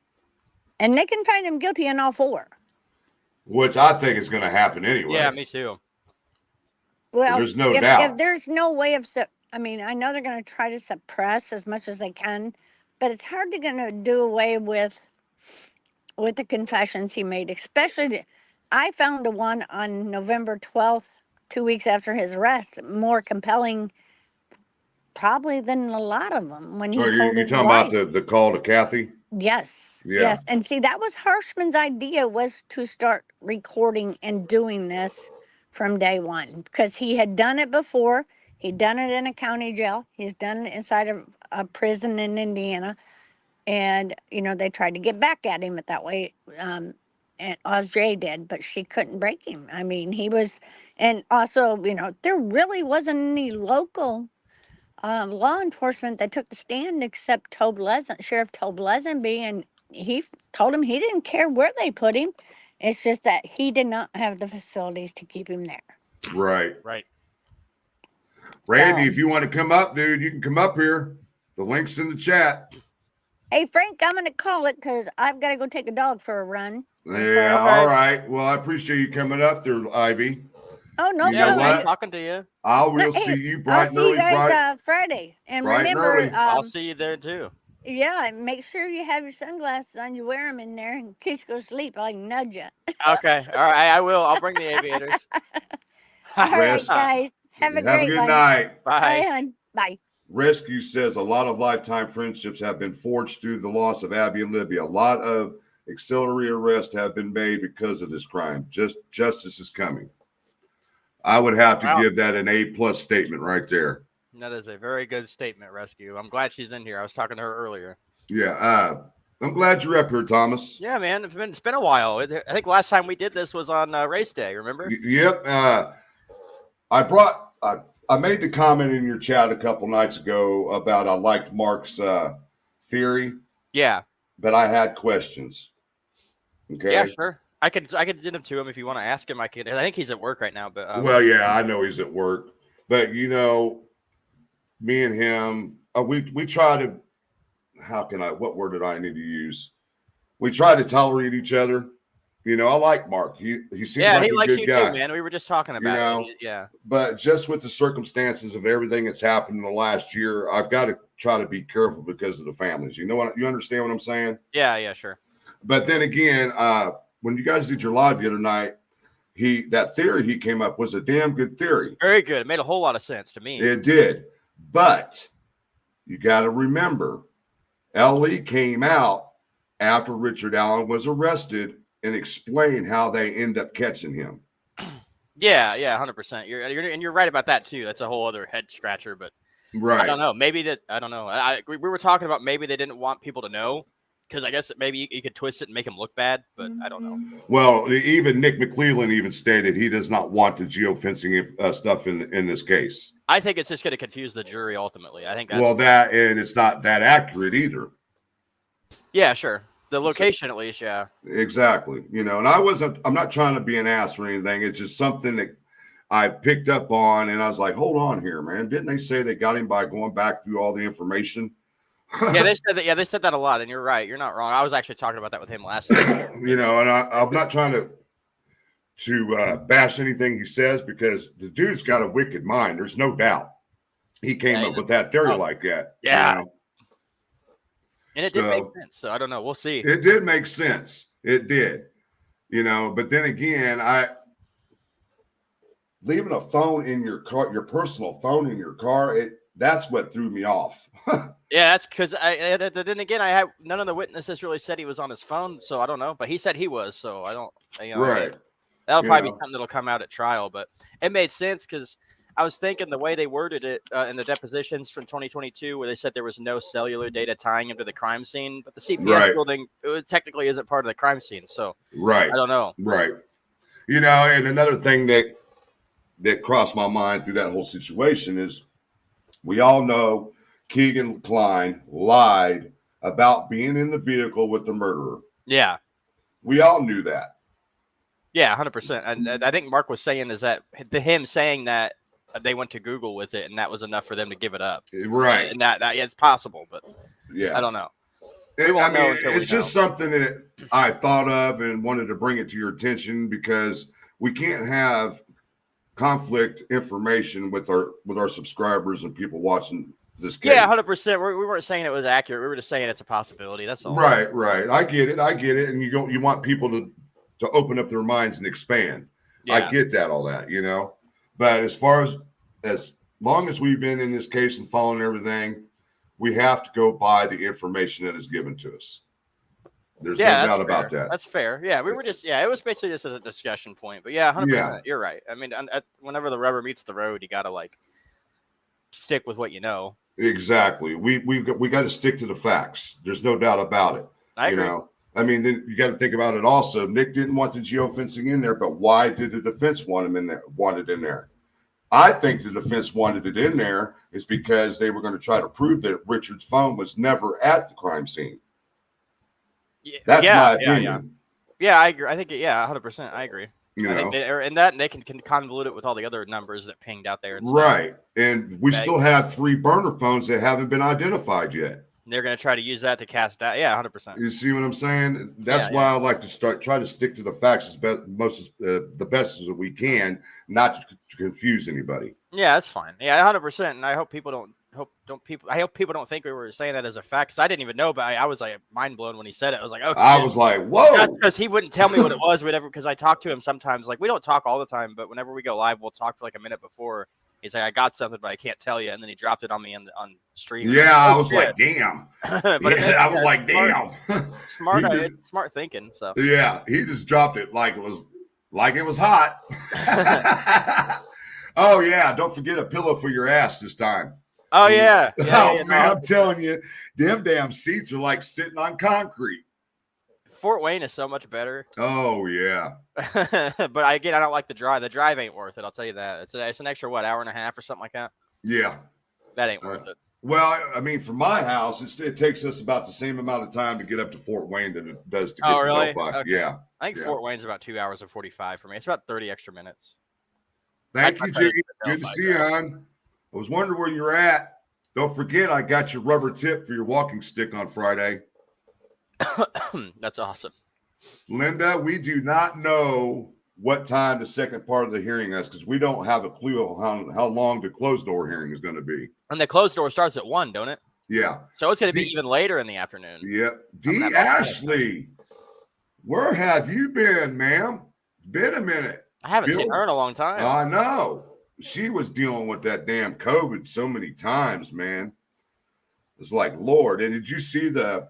And they can find him guilty on all 4. Which I think is going to happen anyway. Yeah, me too. Well, there's no doubt. If there's no way of, I mean, I know they're going to try to suppress as much as they can, but it's hard to going to do away with the confessions he made. Especially, I found the one on November 12th, 2 weeks after his arrest, more compelling, probably than a lot of them. When he told you're his talking wife. about the call to Kathy? Yes. Yeah. Yes. And see, that was Hirschman's idea, was to start recording and doing this from day one, because he had done it before. He'd done it in a county jail. He's done it inside of a prison in Indiana. And, they tried to get back at him that way. And Osjay did, but she couldn't break him. I mean, he was, and also, there really wasn't any local law enforcement that took the stand except Sheriff Tobe Lesenby, and he told him he didn't care where they put him. It's just that he did not have the facilities to keep him there. Right. Right. Randy, So- if you want to come up, dude, you can come up here. The link's in the chat. Hey, Frank, I'm going to call it because I've got to go take a dog for a run. Yeah, all right. Well, I appreciate you coming up there, Ivy. Oh, no You know Yeah, problem. what? nice talking to you. I will No, see hey, you bright I'll and see you early guys Friday. And bright and remember, early. I'll see you there too. yeah, make sure you have your sunglasses on. You wear them in there in case you go to sleep. I can nudge you. Okay. All right. I will. I'll bring the aviators. All right, Rest. guys. Have a Have great a good one. night. Bye, Bye. hon. Bye. Rescue says a lot of lifetime friendships have been forged through the loss of Abby and Libby. A lot of auxiliary arrests have been made because of this crime. Justice is coming. I would have to Wow. give that an A+ statement right there. That is a very good statement, Rescue. I'm glad she's in here. I was talking to her earlier. Yeah. I'm glad you're up here, Thomas. Yeah, man. It's been a while. I think last time we did this was on race day. Remember? Yep. I made the comment in your chat a couple nights ago about I liked Mark's theory, Yeah. but I had questions. Okay. Yeah, sure. I could send him to him if you want to ask him. I think he's at work right now, but Well, yeah, I know he's at work, but me and him, we try to. What word did I need to use? We try to tolerate each other. I like Mark. He seems like he a likes good you guy. too, man. We were just talking about it. Yeah. But just with the circumstances of everything that's happened in the last year, I've got to try to be careful because of the families. You understand what I'm saying? Yeah, sure. But then again, when you guys did your live the other night, that theory he came up was a damn good theory. Very good. It made a whole lot of sense to me. It did. But you got to remember, LE came out after Richard Allen was arrested and explained how they end up catching him. Yeah, 100%. You're right about that too. That's a whole other head scratcher, but Right. I don't know. Maybe I don't know. We were talking about maybe they didn't want people to know, because I guess maybe you could twist it and make him look bad, but I don't know. Well, even Nick McClelland even stated he does not want the geofencing stuff in this case. I think it's just going to confuse the jury ultimately. I think that's and it's not that accurate either. Yeah, sure. The location, at least, yeah. Exactly. And I'm not trying to be an ass or anything. It's just something that I picked up on, and I was like, hold on here, man. Didn't they say they got him by going back through all the information? Yeah, they said that. Yeah, they said that a lot, and you're right. You're not wrong. I was actually talking about that with him last night. And I'm not trying to bash anything he says, because the dude's got a wicked mind. There's no doubt. He came up with that theory like that. Yeah. And it did make sense. So I don't know. We'll see. It did make sense. It did. But then again, leaving a phone in your car, your personal phone in your car, that's what threw me off. Yeah, that's because then again, I had none of the witnesses really said he was on his phone, so I don't know. But he said he was, so I don't. Right. That'll probably be something that'll come out at trial, but it made sense because I was thinking the way they worded it in the depositions from 2022, where they said there was no cellular data tying him to the crime scene, but the CPS building technically isn't part of the crime scene, so I don't know. Right. And another thing that crossed my mind through that whole situation is, we all know Keegan Klein lied about being in the vehicle with the murderer. Yeah. We all knew that. Yeah, 100%. And I think Mark was saying is that him saying that they went to Google with it, and that was enough for them to give it up. Right. And that it's possible, but I don't know. It's just something that I thought of and wanted to bring it to your attention, because we can't have conflict information with our subscribers and people watching this game. Yeah, 100%. We weren't saying it was accurate. We were just saying it's a possibility. That's all. Right. I get it. And you want people to open up their minds and expand. Yeah. I get that, all that, But as long as we've been in this case and following everything, we have to go by the information that is given to us. There's no doubt about that. That's fair. Yeah, we were just, it was basically just a discussion point. But 100%, you're right. I mean, whenever the rubber meets the road, you got to stick with what you know. Exactly. We got to stick to the facts. There's no doubt about it. I agree. Then you got to think about it also. Nick didn't want the geofencing in there, but why did the defense want it in there? I think the defense wanted it in there is because they were going to try to prove that Richard's phone was never at the crime scene. That's my opinion. Yeah, I agree. I think 100%. I agree. I think they can convolute it with all the other numbers that pinged out there. Right. And we still have 3 burner phones that haven't been identified yet. They're going to try to use that to cast out. Yeah, 100%. You see what I'm saying? That's why I like to try to stick to the facts the best as we can, not to confuse anybody. Yeah, that's fine. Yeah, 100%. And I hope people don't think we were saying that as a fact, because I didn't even know, but I was mind blown when he said it. I was like, okay. I was like, whoa. Because he wouldn't tell me what it was, whatever. Because I talk to him sometimes. We don't talk all the time, but whenever we go live, we'll talk for a minute before. He's like, I got something, but I can't tell you. And then he dropped it on me on stream. Yeah, I was like, damn. I was like, damn. Smart thinking. So yeah, he just dropped it like it was hot. Oh yeah, don't forget a pillow for your ass this time. Oh yeah. Man, I'm telling you, them damn seats are like sitting on concrete. Fort Wayne is so much better. Oh yeah. But I don't like the drive. The drive ain't worth it. I'll tell you that. It's an extra hour and a half or something like that. Yeah. That ain't worth it. Well, for my house, it takes us about the same amount of time to get up to Fort Wayne than it does to get to Delphi. Okay. Yeah. I think Fort Wayne's about 2 hours and 45 for me. It's about 30 extra minutes. Thank you, Jiggy. Good to see you, hon. I was wondering where you're at. Don't forget, I got your rubber tip for your walking stick on Friday. That's awesome. Linda, we do not know what time the second part of the hearing is, because we don't have a clue on how long the closed door hearing is going to be. And the closed door starts at 1, don't it? Yeah. So it's going to be even later in the afternoon. Yep. D. Ashley. Where have you been, ma'am? It's been a minute. I haven't seen her in a long time. I know. She was dealing with that damn COVID so many times, man. It's like, Lord. And did you see the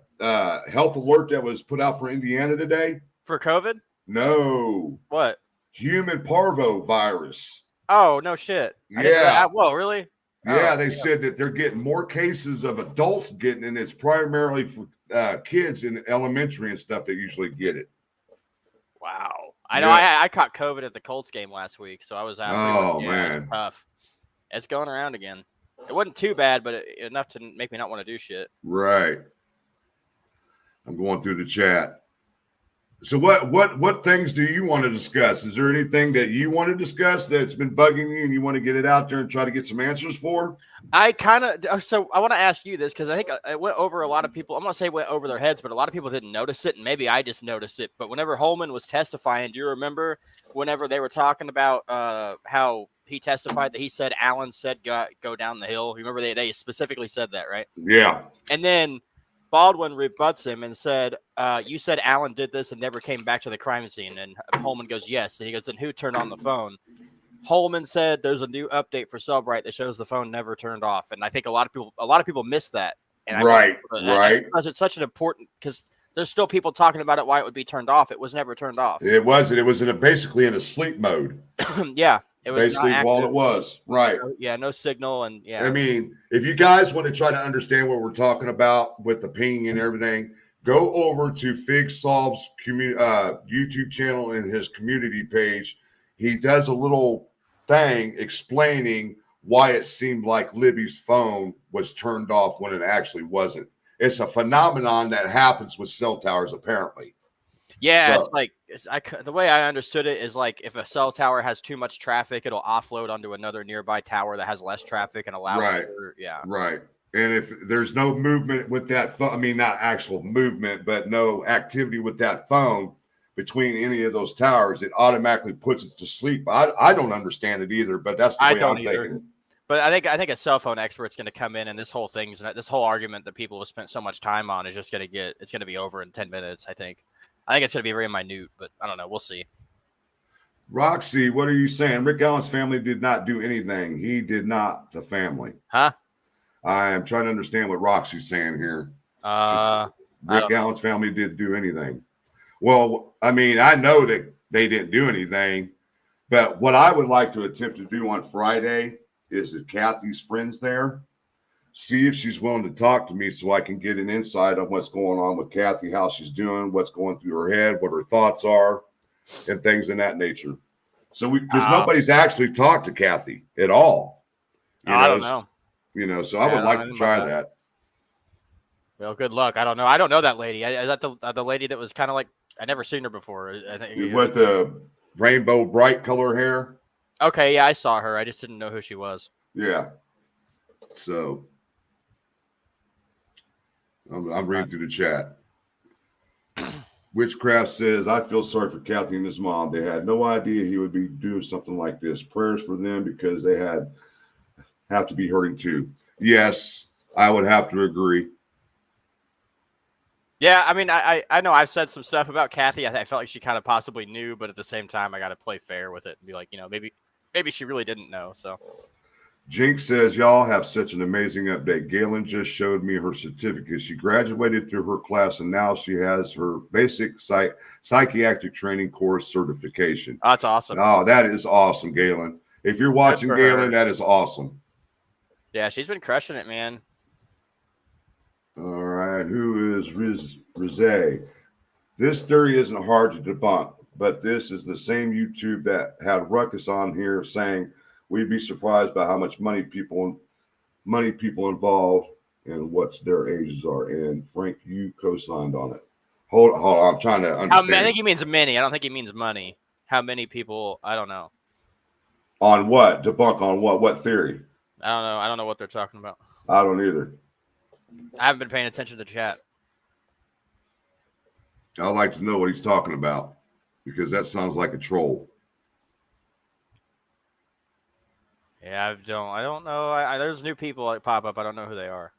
health alert that was put out for Indiana today? For COVID? No. What? Human parvo virus. Oh, no shit. Yeah. Whoa, really? Yeah, they said that they're getting more cases of adults getting it, and it's primarily for kids in elementary and stuff that usually get it. Wow. I know I caught COVID at the Colts game last week, so I was out. Oh, man. It's tough. It's going around again. It wasn't too bad, but enough to make me not want to do shit. Right. I'm going through the chat. So what things do you want to discuss? Is there anything that you want to discuss that's been bugging you and you want to get it out there and try to get some answers for? I want to ask you this because I think it went over a lot of people. I'm not saying it went over their heads, but a lot of people didn't notice it, and maybe I just noticed it. But whenever Holman was testifying, do you remember whenever they were talking about how he testified that he said Alan said go down the hill? You remember they specifically said that, right? Yeah. And then Baldwin rebuts him and said, you said Alan did this and never came back to the crime scene. And Holman goes, yes. And he goes, then who turned on the phone? Holman said there's a new update for Cellbrite that shows the phone never turned off. And I think a lot of people missed that. And right. It's such an important, because there's still people talking about it, why it would be turned off. It was never turned off. It wasn't. It was basically in a sleep mode. Yeah. It was basically all it was. Right. No signal. And yeah. I mean, if you guys want to try to understand what we're talking about with the ping and everything, go over to Fig Solve's YouTube channel and his community page. He does a little thing explaining why it seemed like Libby's phone was turned off when it actually wasn't. It's a phenomenon that happens with cell towers, apparently. Yeah, so, it's like the way I understood it is like if a cell tower has too much traffic, it'll offload onto another nearby tower that has less traffic and allow right. Right. And if there's no movement with that phone, I mean, not actual movement, but no activity with that phone between any of those towers, it automatically puts it to sleep. I don't understand it either, but that's the way I'm thinking. But I think a cell phone expert's going to come in, and this whole argument that people have spent so much time on is just going to be over in 10 minutes. I think it's going to be very minute, but I don't know. We'll see. Roxy, what are you saying? Rick Allen's family did not do anything. He did not. The family. Huh? I am trying to understand what Roxy's saying here. Rick Allen's family didn't do anything. Well, I mean, I know that they didn't do anything, but what I would like to attempt to do on Friday is if Kathy's friends there, see if she's willing to talk to me so I can get an insight on what's going on with Kathy, how she's doing, what's going through her head, what her thoughts are, and things in that nature. So because nobody's actually talked to Kathy at all. I don't know. So I would like to try that. Well, good luck. I don't know. I don't know that lady. Is that the lady that was kind of like, I never seen her before. I think with the rainbow bright color hair. Okay, yeah, I saw her. I just didn't know who she was. Yeah. So I'm reading through the chat. Witchcraft says, I feel sorry for Kathy and his mom. They had no idea he would be doing something like this. Prayers for them because they have to be hurting too. Yes, I would have to agree. Yeah, I mean, I know I've said some stuff about Kathy. I felt like she kind of possibly knew, but at the same time, I got to play fair with it and be like, maybe she really didn't know. So Jinx says, y'all have such an amazing update. Galen just showed me her certificate. She graduated through her class, and now she has her basic psychiatric training course certification. Oh, that's awesome. Oh, that is awesome, Galen. If you're watching Galen, that is awesome. Yeah, she's been crushing it, man. All right. Who is Rizé? This theory isn't hard to debunk, but this is the same YouTube that had Ruckus on here saying we'd be surprised by how much money people involved and what their ages are. And Frank, you co-signed on it. Hold on. I'm trying to understand. I think he means many. I don't think he means money. How many people? I don't know. On what? Debunk on what? What theory? I don't know. I don't know what they're talking about. I don't either. I haven't been paying attention to the chat. I'd like to know what he's talking about because that sounds like a troll. Yeah, I don't know. There's new people that pop up. I don't know who they are.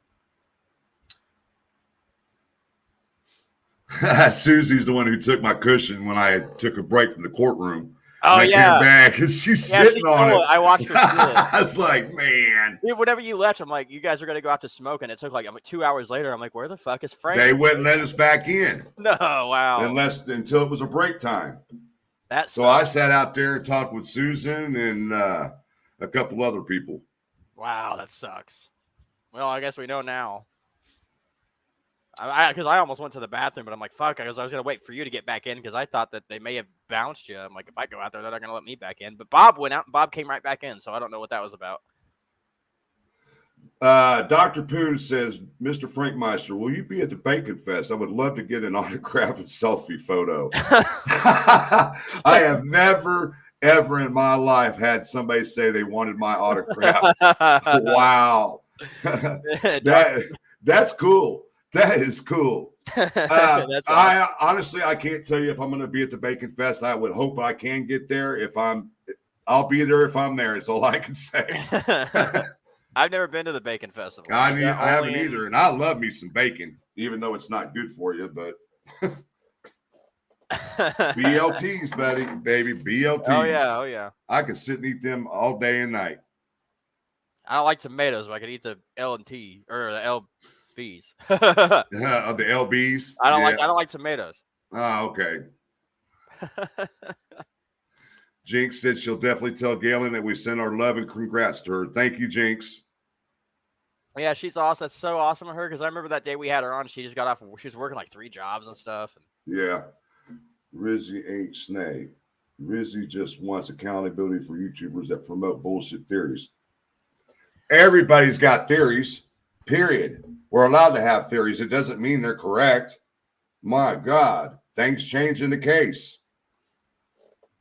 Susie's the one who took my cushion when I took a break from the courtroom. Oh, and I yeah. came back and she's sitting on it. I watched her steal it. I was like, man. Dude, whenever you left, I'm like, you guys are going to go out to smoke. And it took like 2 hours later. I'm like, where the fuck is Frank? They wouldn't let us back in. No, wow. Until it was a break time. So I sat out there and talked with Susan and a couple other people. Wow, that sucks. Well, I guess we know now. Because I almost went to the bathroom, but I'm like, fuck, because I was going to wait for you to get back in because I thought that they may have bounced you. I'm like, if I go out there, they're not going to let me back in. But Bob went out and Bob came right back in, so I don't know what that was about. Dr. Poon says, Mr. Frankmeister, will you be at the Bacon Fest? I would love to get an autograph and selfie photo. I have never, ever in my life had somebody say they wanted my autograph. Wow. That's cool. That is cool. That's awesome. Honestly, I can't tell you if I'm going to be at the Bacon Fest. I would hope I can get there. I'll be there if I'm there. It's all I can say. I've never been to the Bacon Festival. I haven't either, and I love me some bacon, even though it's not good for you. But BLTs, baby, BLTs. Oh yeah. I could sit and eat them all day and night. I don't like tomatoes, but I could eat the L&T or the LBs. The LBs. I don't like tomatoes. Oh, okay. Jinx said she'll definitely tell Galen that we send our love and congrats to her. Thank you, Jinx. Yeah, she's awesome. That's so awesome of her because I remember that day we had her on. She just got off. She was working like 3 jobs and stuff. Yeah. Rizzy H. Snag. Rizzy just wants accountability for YouTubers that promote bullshit theories. Everybody's got theories, period. We're allowed to have theories. It doesn't mean they're correct. My God, things change in the case.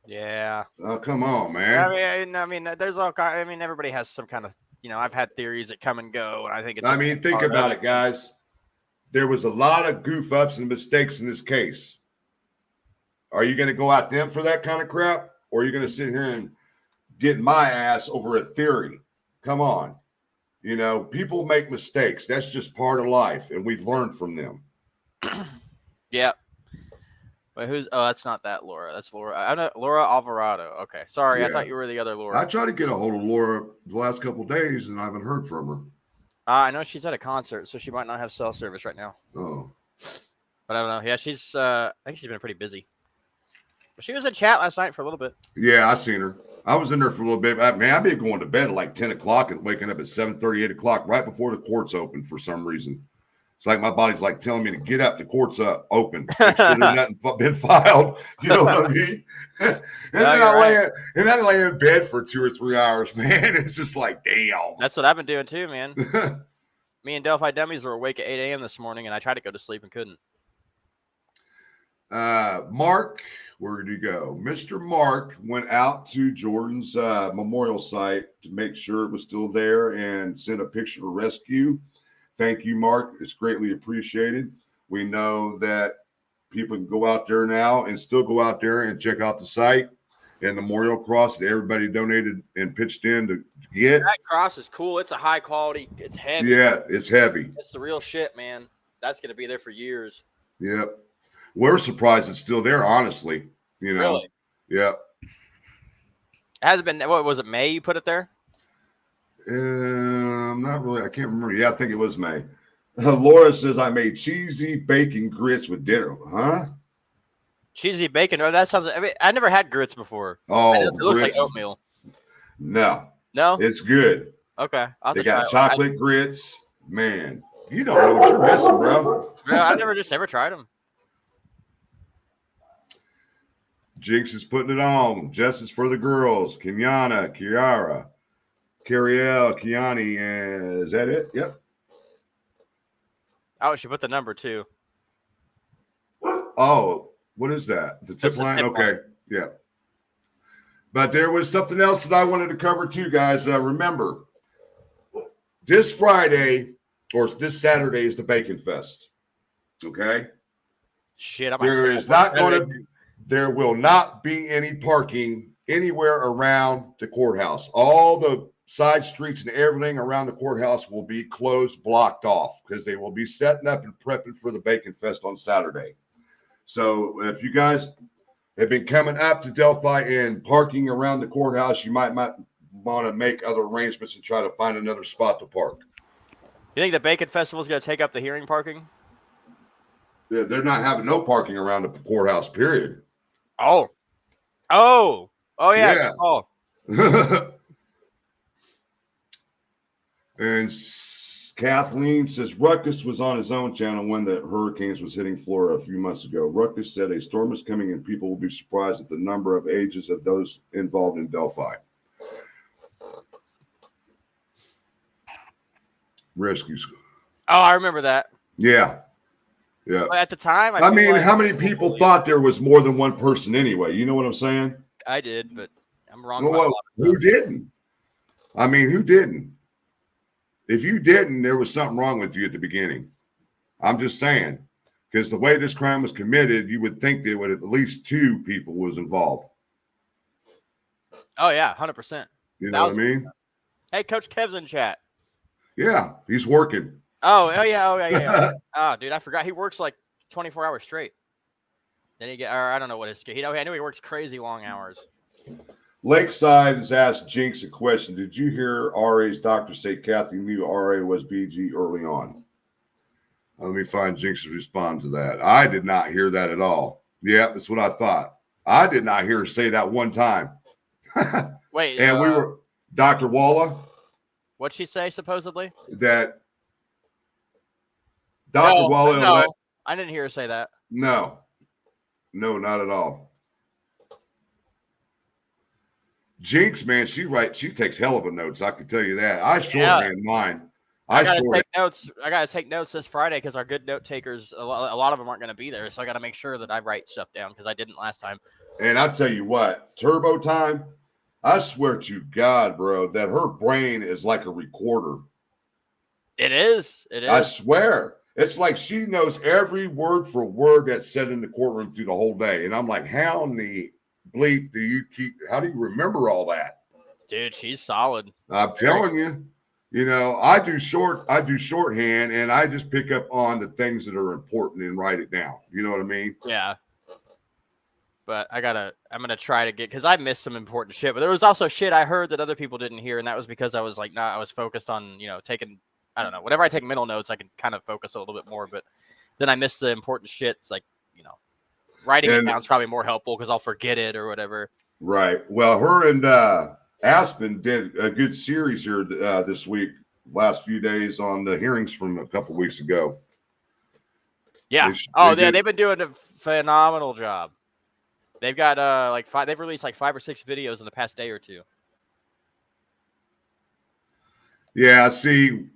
Yeah. Oh, come on, man. I mean, there's all kind. I mean, everybody has some kind of. I've had theories that come and go, and I think it's. Think about it, guys. There was a lot of goof ups and mistakes in this case. Are you going to go at them for that kind of crap, or are you going to sit here and get my ass over a theory? Come on. People make mistakes. That's just part of life, and we've learned from them. Yeah. But that's not that Laura. That's Laura. I know Laura Alvarado. Okay. Sorry. Yeah. I thought you were the other Laura. I tried to get a hold of Laura the last couple of days, and I haven't heard from her. I know she's at a concert, so she might not have cell service right now. Oh. But I don't know. Yeah, I think she's been pretty busy. But she was in chat last night for a little bit. Yeah, I seen her. I was in there for a little bit. I've been going to bed at like 10 o'clock and waking up at 7:30, 8 o'clock right before the courts open for some reason. It's like my body's like telling me to get up. The court's open. Make sure there's nothing been filed. You know what I mean? and then I lay in bed for 2 or 3 hours, man. It's just like, damn. That's what I've been doing too, man. Me and Delphi Dummies were awake at 8 a.m. this morning, and I tried to go to sleep and couldn't. Mark, where did he go? Mr. Mark went out to Jordan's memorial site to make sure it was still there and sent a picture of rescue. Thank you, Mark. It's greatly appreciated. We know that people can go out there now and still go out there and check out the site and the memorial cross that everybody donated and pitched in to get. That cross is cool. It's a high quality. It's heavy. Yeah, it's heavy. It's the real shit, man. That's going to be there for years. Yep. We're surprised it's still there, honestly. Really? Yeah. Has it been, what was it, May you put it there? Not really. I can't remember. Yeah, I think it was May. Laura says I made cheesy bacon grits with dinner. Huh? Cheesy bacon? Oh, that sounds. I never had grits before. Oh, it looks like oatmeal. No, it's good. Okay, they got chocolate grits. Man, you don't know what you're missing, bro. I never tried them. Jinx is putting it on. Justice for the girls. Kenyana, Kiara, Cariel, Kiani. Is that it? Yep. Oh, she put the number too. Oh, what is that? The tip line? Okay. Yeah. But there was something else that I wanted to cover too, guys. Remember, this Friday or this Saturday is the Bacon Fest. Okay. Shit. There will not be any parking anywhere around the courthouse. All the side streets and everything around the courthouse will be closed, blocked off, because they will be setting up and prepping for the Bacon Fest on Saturday. So if you guys have been coming up to Delphi and parking around the courthouse, you might want to make other arrangements and try to find another spot to park. You think the Bacon Festival is going to take up the hearing parking? Yeah, they're not having no parking around the courthouse, period. Oh, yeah. Oh. And Kathleen says Ruckus was on his own channel when the hurricanes was hitting Florida a few months ago. Ruckus said a storm is coming and people will be surprised at the number of ages of those involved in Delphi. Rescues. Oh, I remember that. Yeah. Yeah. But at the time, I mean, how many people thought there was more than one person anyway? You know what I'm saying? I did, but I'm wrong. Well, who didn't? I mean, who didn't? If you didn't, there was something wrong with you at the beginning. I'm just saying, because the way this crime was committed, you would think there would at least 2 people was involved. Oh yeah, 100%. You know what I mean? Hey, Coach Kev's in chat. Yeah, he's working. Oh yeah. Oh, dude, I forgot he works like 24 hours straight. Then or I don't know what his. I knew he works crazy long hours. Lakeside has asked Jinx a question. Did you hear RA's doctor say Kathy knew RA was BG early on? Let me find Jinx to respond to that. I did not hear that at all. Yeah, that's what I thought. I did not hear her say that one time. Wait. And we were Dr. Walla. What'd she say supposedly? That Dr. Walla. No, I didn't hear her say that. No, not at all. Jinx, man, she takes hell of a notes. I can tell you that. I shorthand mine. I gotta take notes. I gotta take notes this Friday because our good note takers, a lot of them aren't going to be there. So I got to make sure that I write stuff down because I didn't last time. And I tell you what, Turbo Time, I swear to God, bro, that her brain is like a recorder. It is. I swear. It's like she knows every word for word that's said in the courtroom through the whole day. And I'm like, how in the bleep how do you remember all that? Dude, she's solid. I'm telling you, I do shorthand and I just pick up on the things that are important and write it down. You know what I mean? Yeah. But I'm going to try to because I missed some important shit, but there was also shit I heard that other people didn't hear. And that was because I was like, I was focused on, taking, I don't know, whenever I take mental notes, I can kind of focus a little bit more, but then I missed the important shit. It's like, writing it down is probably more helpful because I'll forget it or whatever. Right. Well, her and Aspen did a good series here this week, last few days on the hearings from a couple weeks ago. Yeah. They've been doing a phenomenal job. They've got they've released like 5 or 6 videos in the past day or 2. Yeah. See,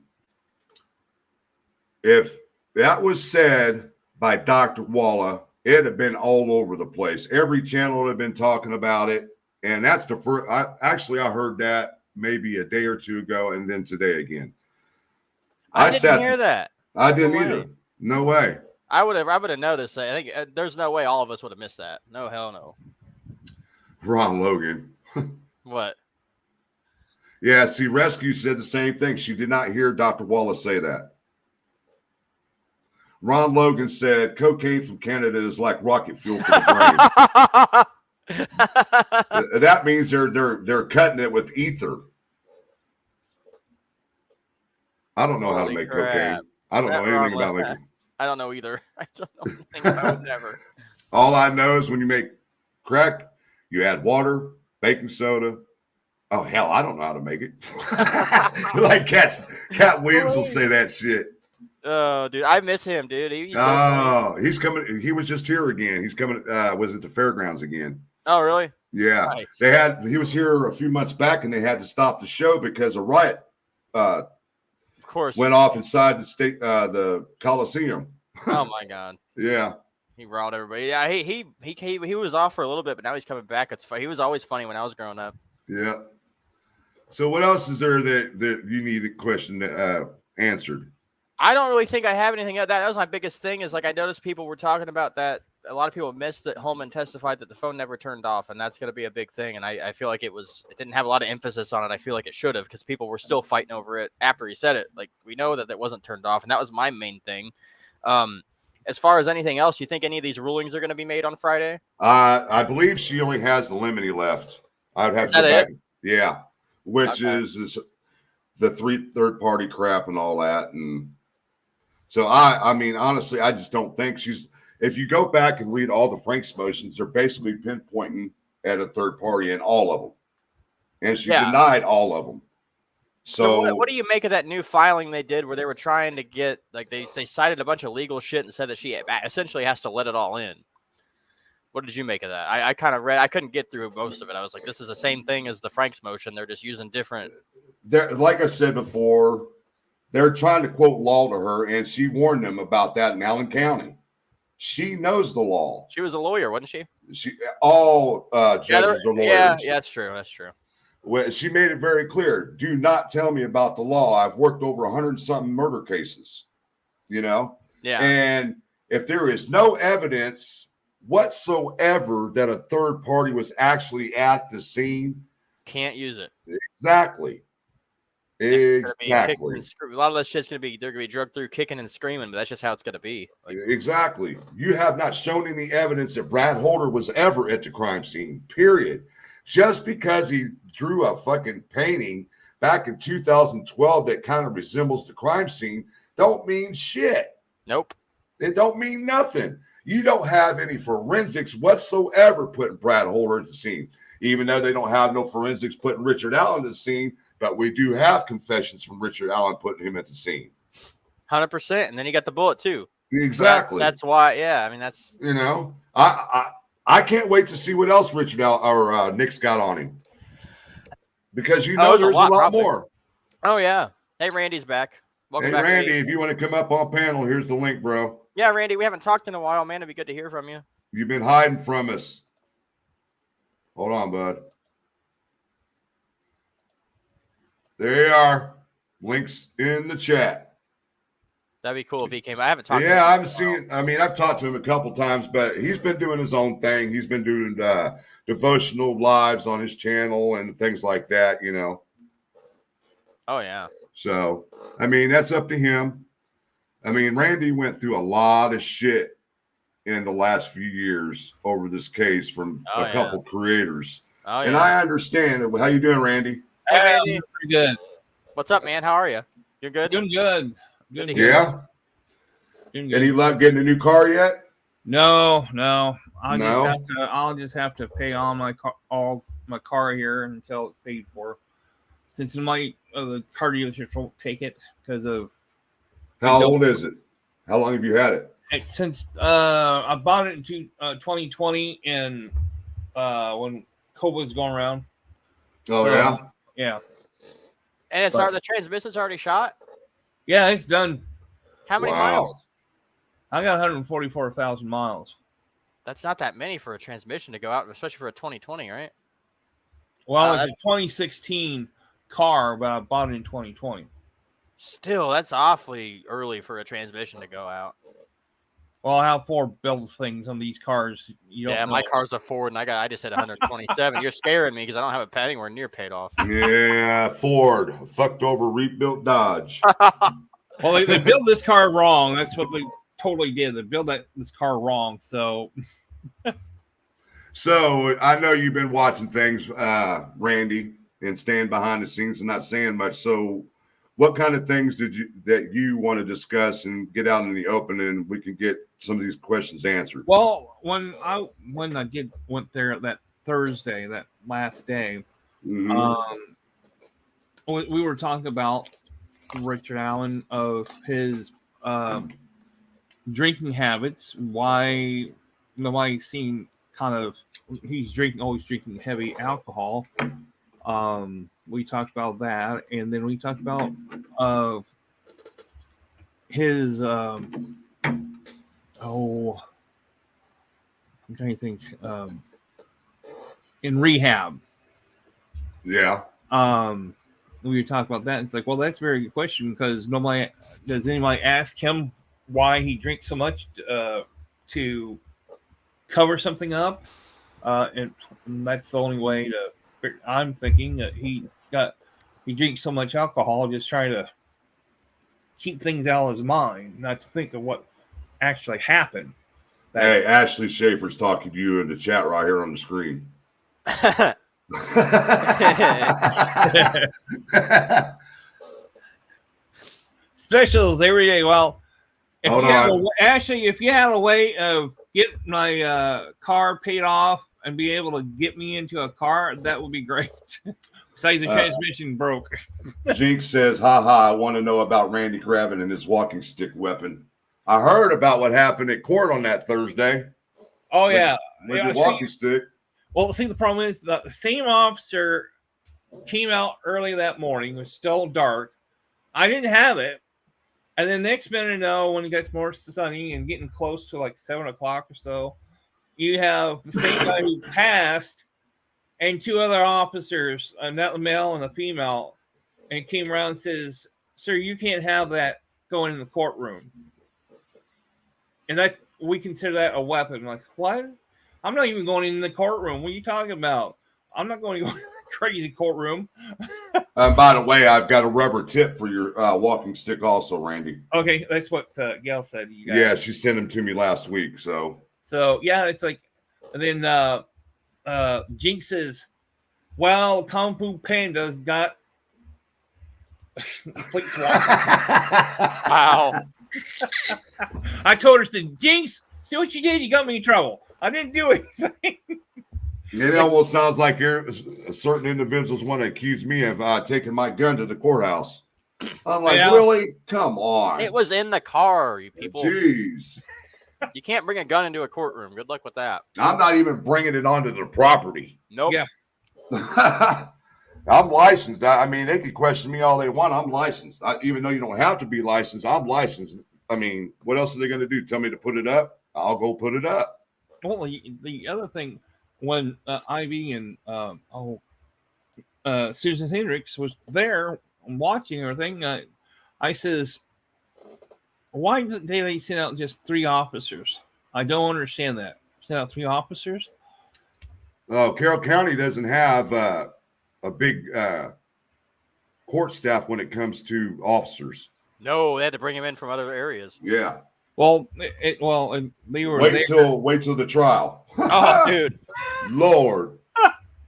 if that was said by Dr. Walla, it'd have been all over the place. Every channel would have been talking about it. And that's the first. I heard that maybe a day or 2 ago, and then today again. I didn't hear that. I didn't either. No way. I would have noticed that. I think there's no way all of us would have missed that. No, hell no. Ron Logan. What? Yeah, see, Rescue said the same thing. She did not hear Dr. Wallace say that. Ron Logan said cocaine from Canada is like rocket fuel for the brain. That means they're cutting it with ether. I don't know how to make cocaine. I don't know anything about making. I don't know either. I don't know anything about it. Never. All I know is when you make crack, you add water, baking soda. Oh hell, I don't know how to make it. Like Cat Williams will say that shit. Oh, dude, I miss him, dude. He's coming. He was just here again. He's coming. Was at the fairgrounds again. Oh, really? Yeah. Nice. He was here a few months back, and they had to stop the show because a riot. Of course. Went off inside the Coliseum. Oh my God. Yeah. He riled everybody. Yeah. He was off for a little bit, but now he's coming back. It's funny. He was always funny when I was growing up. Yeah. So what else is there that you need a question answered? I don't really think I have anything. That was my biggest thing is like I noticed people were talking about that. A lot of people missed that Holman testified that the phone never turned off, and that's going to be a big thing. And I feel like it didn't have a lot of emphasis on it. I feel like it should have because people were still fighting over it after he said it. Like we know that wasn't turned off, and that was my main thing. as far as anything else, you think any of these rulings are going to be made on Friday? I believe she only has the lemony left. I would have to go back. Yeah, which is the third party crap and all that. And so I mean, honestly, I just don't think she's. If you go back and read all the Frank's motions, they're basically pinpointing at a third party in all of them, and she denied all of them. So what do you make of that new filing they did where they were trying to get, like, they cited a bunch of legal shit and said that she essentially has to let it all in? What did you make of that? I kind of read, I couldn't get through most of it. I was like, this is the same thing as the Frank's motion. They're just using different. Like I said before, they're trying to quote law to her, and she warned them about that in Allen County. She knows the law. She was a lawyer, wasn't she? All judges are lawyers. Yeah, that's true. That's true. Well, she made it very clear. Do not tell me about the law. I've worked over 100-something murder cases, Yeah. And if there is no evidence whatsoever that a third party was actually at the scene, can't use it. Exactly. A lot of that shit's they're gonna be drugged through kicking and screaming, but that's just how it's gonna be. Exactly. You have not shown any evidence that Brad Holder was ever at the crime scene, period. Just because he drew a fucking painting back in 2012 that kind of resembles the crime scene don't mean shit. Nope. It don't mean nothing. You don't have any forensics whatsoever putting Brad Holder at the scene, even though they don't have no forensics putting Richard Allen at the scene, but we do have confessions from Richard Allen putting him at the scene. 100%. And then you got the bullet too. Exactly. That's why, I mean, that's... I can't wait to see what else Richard or Nick's got on him, because there's a lot more. Oh yeah. Hey, Randy's back. Welcome back, Randy. If you want to come up on panel, here's the link, bro. Yeah, Randy, we haven't talked in a while, man. It'd be good to hear from you. You've been hiding from us. Hold on, bud. There you are. Links in the chat. That'd be cool if he came. I haven't talked to him. Yeah, I haven't seen. I mean, I've talked to him a couple times, but he's been doing his own thing. He's been doing devotional lives on his channel and things like that, Oh, yeah. So, I mean, that's up to him. I mean, Randy went through a lot of shit in the last few years over this case from a couple creators. Oh, yeah. And I understand it. How you doing, Randy? Hey, Randy. Pretty good. What's up, man? How are you? You're good? Doing good. Good to hear. Yeah. Doing good. Any luck getting a new car yet? No. I'll just have to pay all my car here until it's paid for. Since the car dealerships won't take it because of. How old is it? How long have you had it? Since I bought it in 2020 and when COVID was going around. Oh, yeah? Yeah. And the transmission's already shot? Yeah, it's done. How many miles? I got 144,000 miles. That's not that many for a transmission to go out, especially for a 2020, right? Well, it's a 2016 car, but I bought it in 2020. Still, that's awfully early for a transmission to go out. Well, how Ford builds things on these cars, you don't know. My car's a Ford, and I just hit 127. You're scaring me because I don't have a pad anywhere near paid off. Yeah, Ford fucked over rebuilt Dodge. Well, they built this car wrong. That's what they totally did. They built this car wrong. So I know you've been watching things, Randy, and staying behind the scenes and not saying much. So what kind of things that you want to discuss and get out in the open, and we can get some of these questions answered? Well, when I went there that Thursday, that last day, we were talking about Richard Allen, of his drinking habits, why nobody's seen he's always drinking heavy alcohol. We talked about that, and then we talked about his I'm trying to think, in rehab. Yeah. We were talking about that. It's like, well, that's a very good question, because does anybody ask him why he drinks so much to cover something up? And that's the only way I'm thinking that he drinks so much alcohol, just trying to keep things out of his mind, not to think of what actually happen. Hey, Ashley Schaefer's talking to you in the chat right here on the screen. Specials every day. Well, Hold on. Ashley, if you had a way of getting my car paid off and be able to get me into a car, that would be great. Besides the transmission broke. Jinx says, haha, I want to know about Randy Craven and his walking stick weapon. I heard about what happened at court on that Thursday. Oh, yeah. With your walking stick. Well, see, the problem is the same officer came out early that morning. It was still dark. I didn't have it. And then next minute, when it gets more sunny and getting close to like 7 o'clock or so, you have the same guy who passed and two other officers, a male and a female, and came around and says, "Sir, you can't have that going in the courtroom." And we consider that a weapon. I'm like, what? I'm not even going in the courtroom. What are you talking about? I'm not going to go in the crazy courtroom. By the way, I've got a rubber tip for your walking stick also, Randy. Okay, that's what Gail said. Yeah, she sent them to me last week. So yeah, it's like, and then Jinx says, well, Kung Fu Panda's got plates walking. Wow. I told her, Jinx, see what you did? You got me in trouble. I didn't do anything. It almost sounds like certain individuals want to accuse me of taking my gun to the courthouse. I'm like, really? Come on. It was in the car, you people. Jeez. You can't bring a gun into a courtroom. Good luck with that. I'm not even bringing it onto the property. Nope. Yeah. I'm licensed. I mean, they could question me all they want. I'm licensed. Even though you don't have to be licensed, I'm licensed. I mean, what else are they going to do? Tell me to put it up? I'll go put it up. Well, the other thing, when Ivy and Susan Hendricks was there watching everything, I says, why didn't they send out just 3 officers? I don't understand that. Send out 3 officers? Oh, Carroll County doesn't have a big court staff when it comes to officers. No, they had to bring him in from other areas. Yeah. Well, they were wait till the trial. Oh, dude, Lord,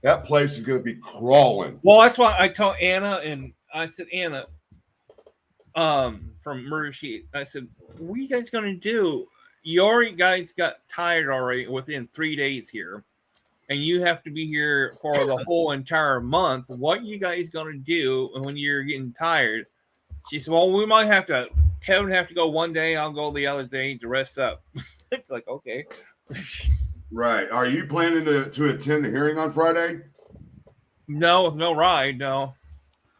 that place is going to be crawling. Well, that's why I told Anna, and I said, Anna, from Murder Sheet, I said, what are you guys going to do? You already guys got tired already within 3 days here, and you have to be here for the whole entire month. What are you guys going to do when you're getting tired? She said, well, we might have to. Kevin have to go one day. I'll go the other day to rest up. It's like, okay. Right. Are you planning to attend the hearing on Friday? No, with no ride, no.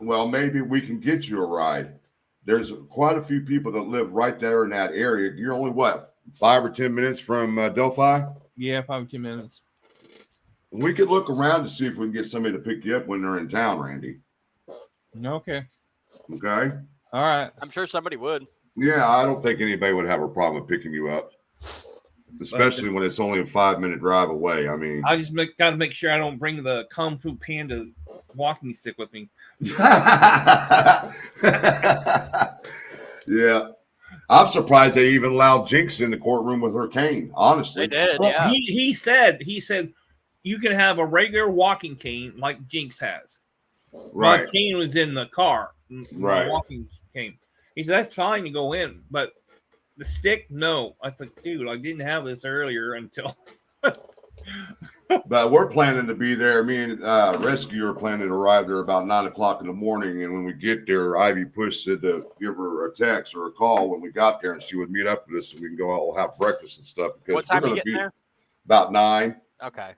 Well, maybe we can get you a ride. There's quite a few people that live right there in that area. You're only, 5 or 10 minutes from Delphi? Yeah, 5 or 10 minutes. We could look around to see if we can get somebody to pick you up when they're in town, Randy. Okay. Okay? All right. I'm sure somebody would. Yeah, I don't think anybody would have a problem picking you up, especially when it's only a 5-minute drive away. I mean, I just got to make sure I don't bring the Kung Fu Panda walking stick with me. Yeah, I'm surprised they even allowed Jinx in the courtroom with her cane. Honestly, They did. Well, Yeah. he said you can have a regular walking cane like Jinx has. right? My cane was in the car. Right. My walking cane. He said that's fine to go in, but the stick, no. I was like, dude, I didn't have this earlier until. But we're planning to be there. Me and Rescue are planning to arrive there about 9 o'clock in the morning. And when we get there, Ivy Push said to give her a text or a call when we got there, and she would meet up with us, and we can go out and have breakfast and stuff. Because What time we're are you going to getting be there? about 9. Okay.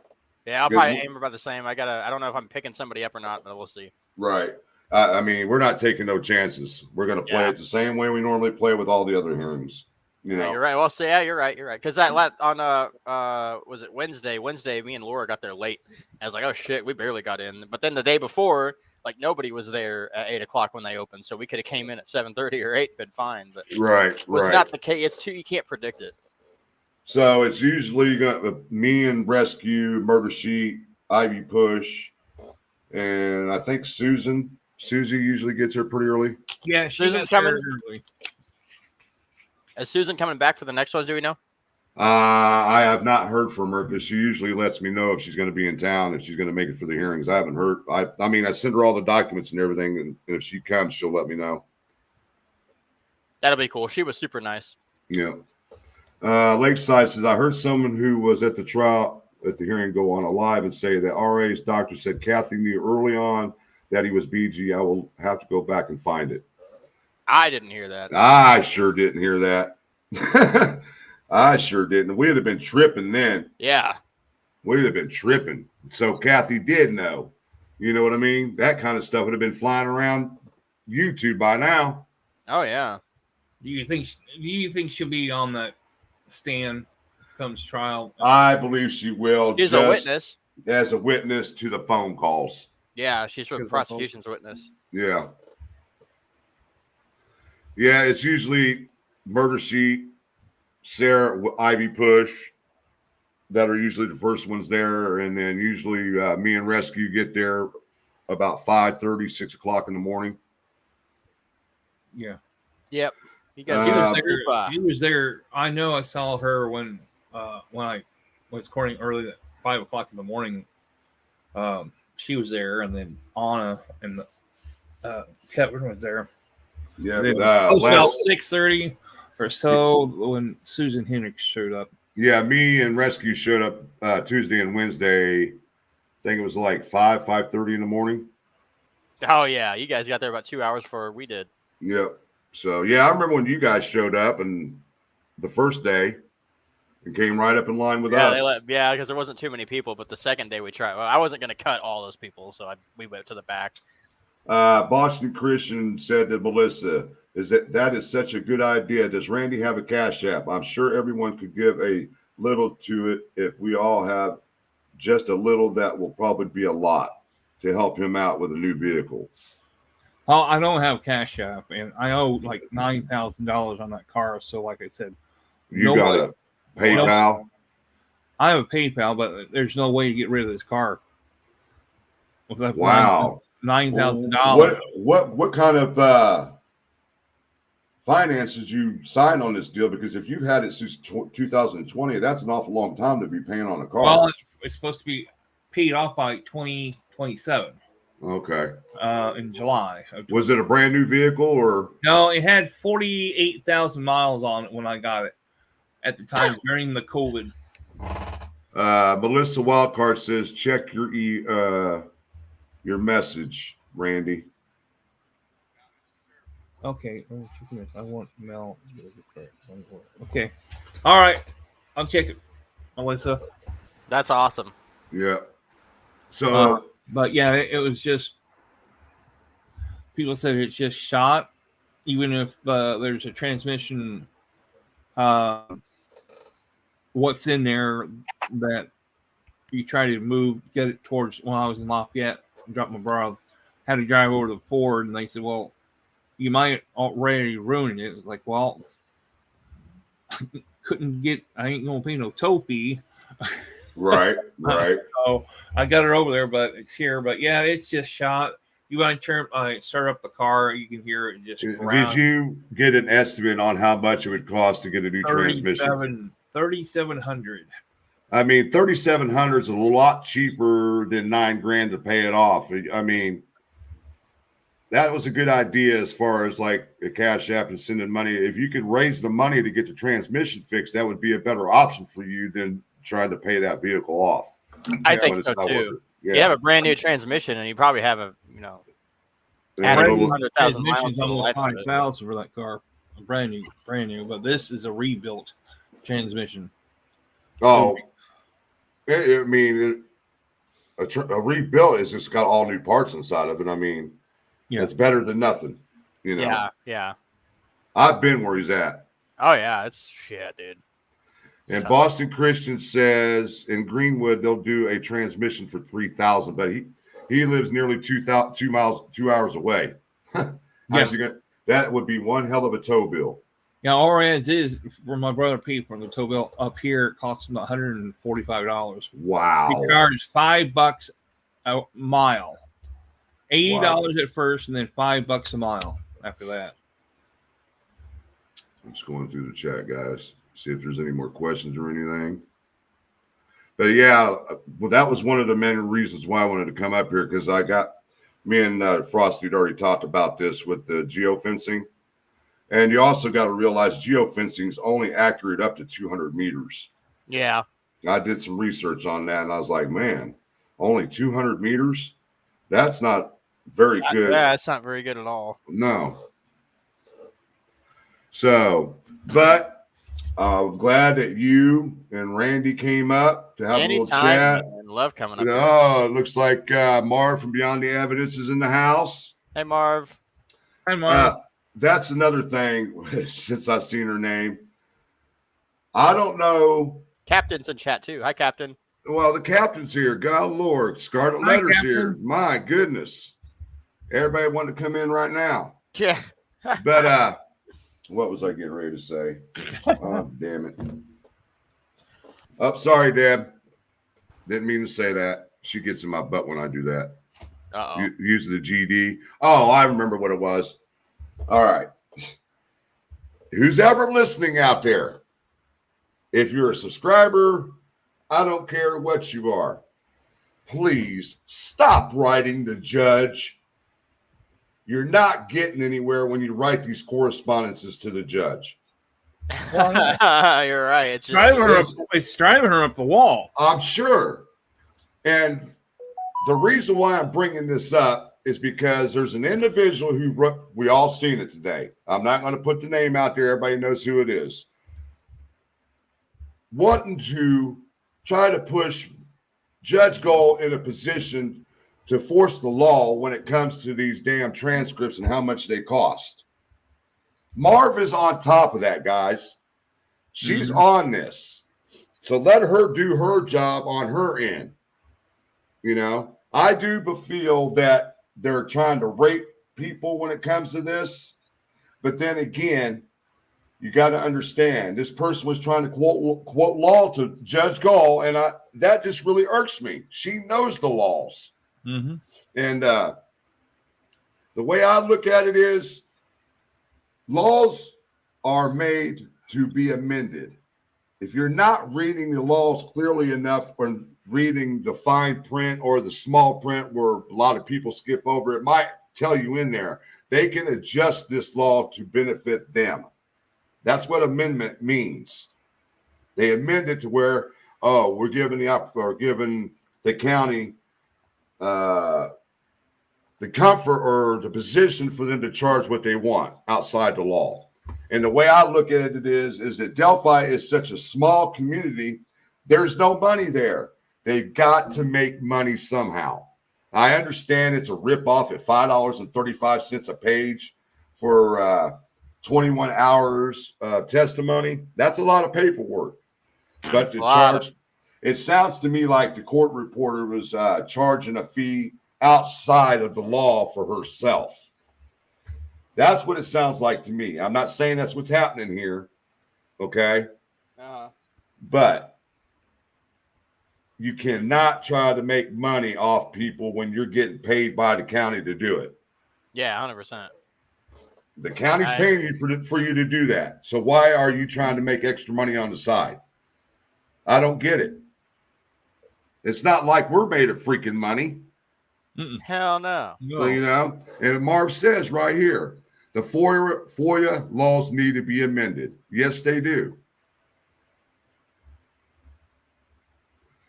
Yeah, I'll probably aim about the same. I don't know if I'm picking somebody up or not, but we'll see. Right. I mean, we're not taking no chances. We're going to play it the same way we normally play with all the other hearings. You know, you're right. Well, so yeah, you're right. Because that on was it Wednesday? Wednesday, me and Laura got there late. I was like, oh shit, we barely got in. But then the day before, like nobody was there at 8 o'clock when they opened, so we could have came in at 7:30 or 8, been fine. But right. It's not the case. It's too. You can't predict it. So it's usually got me and Rescue, Murder Sheet, Ivy Push, and I think Susie usually gets here pretty early. Yeah, Susan's coming. early. Is Susan coming back for the next ones? Do we know? I have not heard from her because she usually lets me know if she's going to be in town, if she's going to make it for the hearings. I haven't heard. I mean, I send her all the documents and everything, and if she comes, she'll let me know. That'll be cool. She was super nice. Yeah. Lakeside says, I heard someone who was at the trial at the hearing go on a live and say that RA's doctor said Kathy knew early on that he was BG. I will have to go back and find it. I didn't hear that. I sure didn't hear that. I sure didn't. We'd have been tripping then. Yeah. We'd have been tripping. So Kathy did know. You know what I mean? That kind of stuff would have been flying around YouTube by now. Oh yeah. Do you think she'll be on that stand comes trial? I believe she will. She's a witness. As a witness to the phone calls. Yeah, she's for prosecution's witness. Yeah. Yeah, it's usually Murder Sheet, Sarah, Ivy Push that are usually the first ones there. And then usually me and Rescue get there about 5:30, 6 o'clock in the morning. Yeah. Yep. He was there. I know I saw her when I was recording early at 5 o'clock in the morning. She was there, and then Anna and Kevin was there. Yeah, about 6:30 or so when Susan Hendricks showed up. Yeah, me and Rescue showed up Tuesday and Wednesday. I think it was like 5:30 in the morning. Oh yeah, you guys got there about 2 hours before we did. Yep. So yeah, I remember when you guys showed up and the first day and came right up in line with us. Because there wasn't too many people. But the second day we tried. Well, I wasn't going to cut all those people, so we went to the back. Boston Christian said to Melissa, that is such a good idea. Does Randy have a Cash App? I'm sure everyone could give a little to it. If we all have just a little, that will probably be a lot to help him out with a new vehicle. Well, I don't have Cash App, and I owe like $9,000 on that car. So, like I said, you got a PayPal? I have a PayPal, but there's no way to get rid of this car. Wow. $9,000. What kind of finances you signed on this deal? Because if you've had it since 2020, that's an awful long time to be paying on a car. Well, it's supposed to be paid off by 2027. Okay. In July. Was it a brand new vehicle or? No, it had 48,000 miles on it when I got it at the time during the COVID. Melissa Wildcard says, check your message, Randy. Okay. I want Mel. Okay. All right. I'll check it, Melissa. That's awesome. Yeah. So, but yeah, it was just people said it's just shot, even if there's a transmission. What's in there that you try to move, get it towards when I was in Lafayette, dropped my bra, had to drive over to the Ford, and they said, well, you might already ruin it. It was like, well, I ain't gonna pay no tow fee. Right. So I got it over there, but it's here. But yeah, it's just shot. You want to start up the car, you can hear it just. Did you get an estimate on how much it would cost to get a new transmission? $3,700. I mean, $3,700 is a lot cheaper than $9,000 to pay it off. I mean, that was a good idea as far as like a Cash App and sending money. If you could raise the money to get the transmission fixed, that would be a better option for you than trying to pay that vehicle off. I think so too. Yeah. You have a brand new transmission, and you probably have a Brand new 100,000 miles transmission's almost $5,000 for that car. Brand new. But this is a rebuilt transmission. Oh, I mean, a rebuilt is just got all new parts inside of it. I mean, it's better than nothing. You know. Yeah. I've been where he's at. Oh yeah, it's shit, dude. And Boston Christian says in Greenwood they'll do a transmission for $3,000, but he lives nearly 2 hours away. That would be one hell of a tow bill. Yeah, all it is for my brother Pete from the tow bill up here, it costs him $145. Wow. He charged $5 a mile. $80 at first, and then $5 a mile after that. Just going through the chat, guys. See if there's any more questions or anything. But yeah, well, that was one of the main reasons why I wanted to come up here, because me and Frosty had already talked about this with the geofencing. And you also got to realize geofencing is only accurate up to 200 meters. Yeah. I did some research on that, and I was like, man, only 200 meters? That's not very good. Yeah, it's not very good at all. No. So, but I'm glad that you and Randy came up to have a little chat. Man. Love coming up. Oh, it looks like Marv from Beyond the Evidence is in the house. Hey, Marv. Hi, Marv. That's another thing, since I've seen her name. I don't know. Captain's in chat, too. Hi, Captain. Well, the captain's here. God Lord. Scarlet Letter's Captain. here. My goodness. Everybody wanting to come in right now. Yeah. But what was I getting ready to say? Oh, damn it. Oh, sorry, Deb. Didn't mean to say that. She gets in my butt when I do that. Uh-oh. Using the GD. Oh, I remember what it was. All right. Who's ever listening out there? If you're a subscriber, I don't care what you are. Please stop writing the judge. You're not getting anywhere when you write these correspondences to the judge. You're right. It's driving her up the wall. I'm sure. And the reason why I'm bringing this up is because there's an individual who we all seen it today. I'm not going to put the name out there. Everybody knows who it is. Wanting to try to push Judge Gold in a position to force the law when it comes to these damn transcripts and how much they cost. Marv is on top of that, guys. She's on this. So let her do her job on her end. You know, I do feel that they're trying to rape people when it comes to this. But then again, you got to understand, this person was trying to quote law to Judge Gall, and that just really irks me. She knows the laws. Mm-hmm. And the way I look at it is, laws are made to be amended. If you're not reading the laws clearly enough or reading the fine print or the small print where a lot of people skip over, it might tell you in there, they can adjust this law to benefit them. That's what amendment means. They amend it to where, we're giving the county the comfort or the position for them to charge what they want outside the law. And the way I look at it is that Delphi is such a small community, there's no money there. They've got to make money somehow. I understand it's a ripoff at $5.35 a page for 21 hours of testimony. That's a lot of paperwork. But to charge, it sounds to me like the court reporter was charging a fee outside of the law for herself. That's what it sounds like to me. I'm not saying that's what's happening here, okay? But you cannot try to make money off people when you're getting paid by the county to do it. Yeah, 100%. The county's paying you for you to do that. So why are you trying to make extra money on the side? I don't get it. It's not like we're made of freaking money. Hell no. You know, and Marv says right here, the FOIA laws need to be amended. Yes, they do.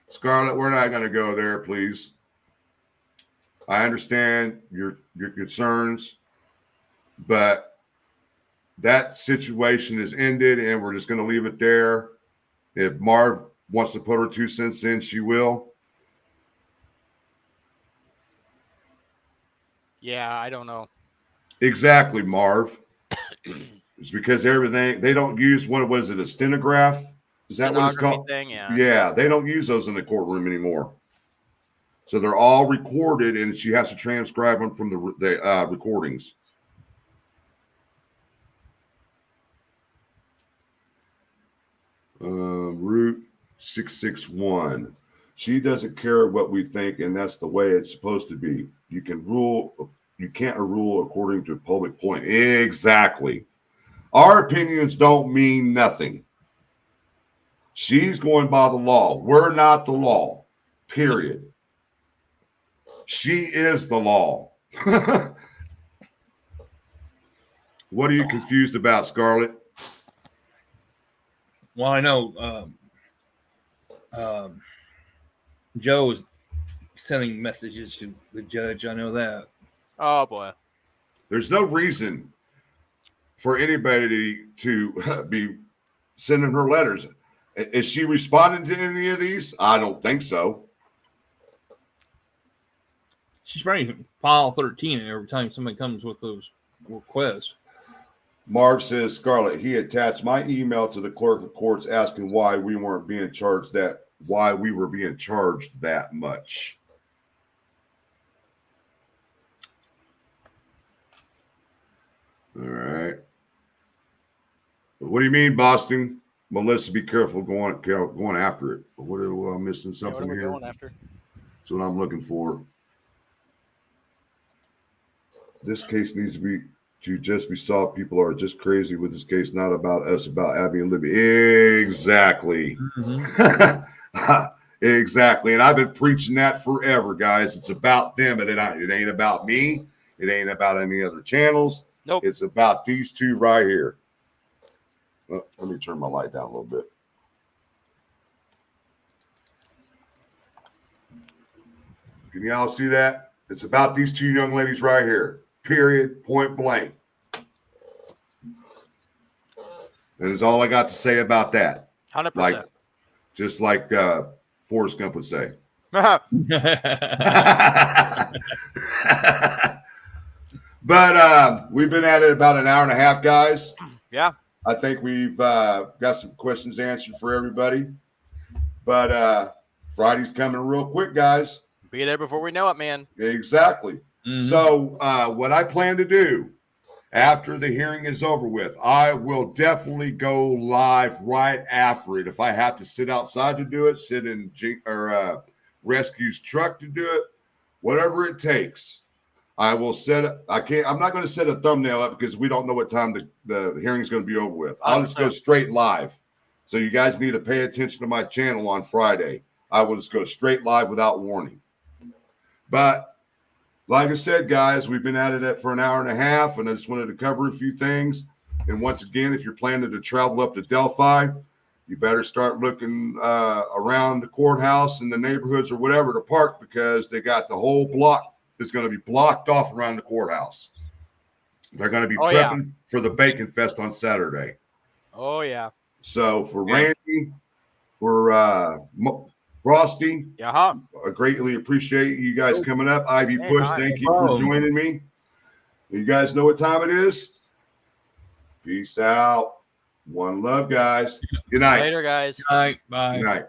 Scarlett, we're not going to go there, please. I understand your concerns, but that situation is ended, and we're just going to leave it there. If Marv wants to put her 2 cents in, she will. Yeah, I don't know. Exactly, Marv. It's because everything, they don't use, what is it, a stenograph? Is that what it's called? Thing, yeah. Yeah, they don't use those in the courtroom anymore. So they're all recorded, and she has to transcribe them from the recordings. Route 661. She doesn't care what we think, and that's the way it's supposed to be. You can't rule according to public point. Exactly. Our opinions don't mean nothing. She's going by the law. We're not the law. Period. She is the law. What are you confused about, Scarlett? Well, I know Joe is sending messages to the judge. I know that. Oh boy. There's no reason for anybody to be sending her letters. Is she responding to any of these? I don't think so. She's probably file 13 every time somebody comes with those requests. Marv says, Scarlett, he attached my email to the clerk of courts asking why we were being charged that much. All right. What do you mean, Boston? Melissa, be careful going after it. What are we missing something what are we here? going after? That's what I'm looking for. This case needs to just be solved. People are just crazy with this case, not about us, about Abby and Libby. Exactly. Mm-hmm. Exactly. And I've been preaching that forever, guys. It's about them, and it ain't about me. It ain't about any other channels. Nope. It's about these two right here. Let me turn my light down a little bit. Can y'all see that? It's about these two young ladies right here. Period. Point blank. And that's all I got to say about that. 100%. Just like Forrest Gump would say. But we've been at it about an hour and a half, guys. Yeah. I think we've got some questions answered for everybody. But Friday's coming real quick, guys. Be there before we know it, man. Exactly. Mm-hmm. So what I plan to do after the hearing is over with, I will definitely go live right after it. If I have to sit outside to do it, sit in Rescue's truck to do it, whatever it takes. I will set it. I'm not going to set a thumbnail up because we don't know what time the hearing is going to be over with. I'll just go straight live. So you guys need to pay attention to my channel on Friday. I will just go straight live without warning. But like I said, guys, we've been at it for an hour and a half, and I just wanted to cover a few things. And once again, if you're planning to travel up to Delphi, you better start looking around the courthouse and the neighborhoods or whatever to park, because they got the whole block is going to be blocked off around the courthouse. They're going to be prepping for the Bacon Fest on Saturday. Oh, yeah. So for Randy, for Frosty, I greatly appreciate you guys coming up. Ivy Push, thank you for joining me. You guys know what time it is? Peace out. One love, guys. Good night. Later, guys. Good night. Bye. Good night.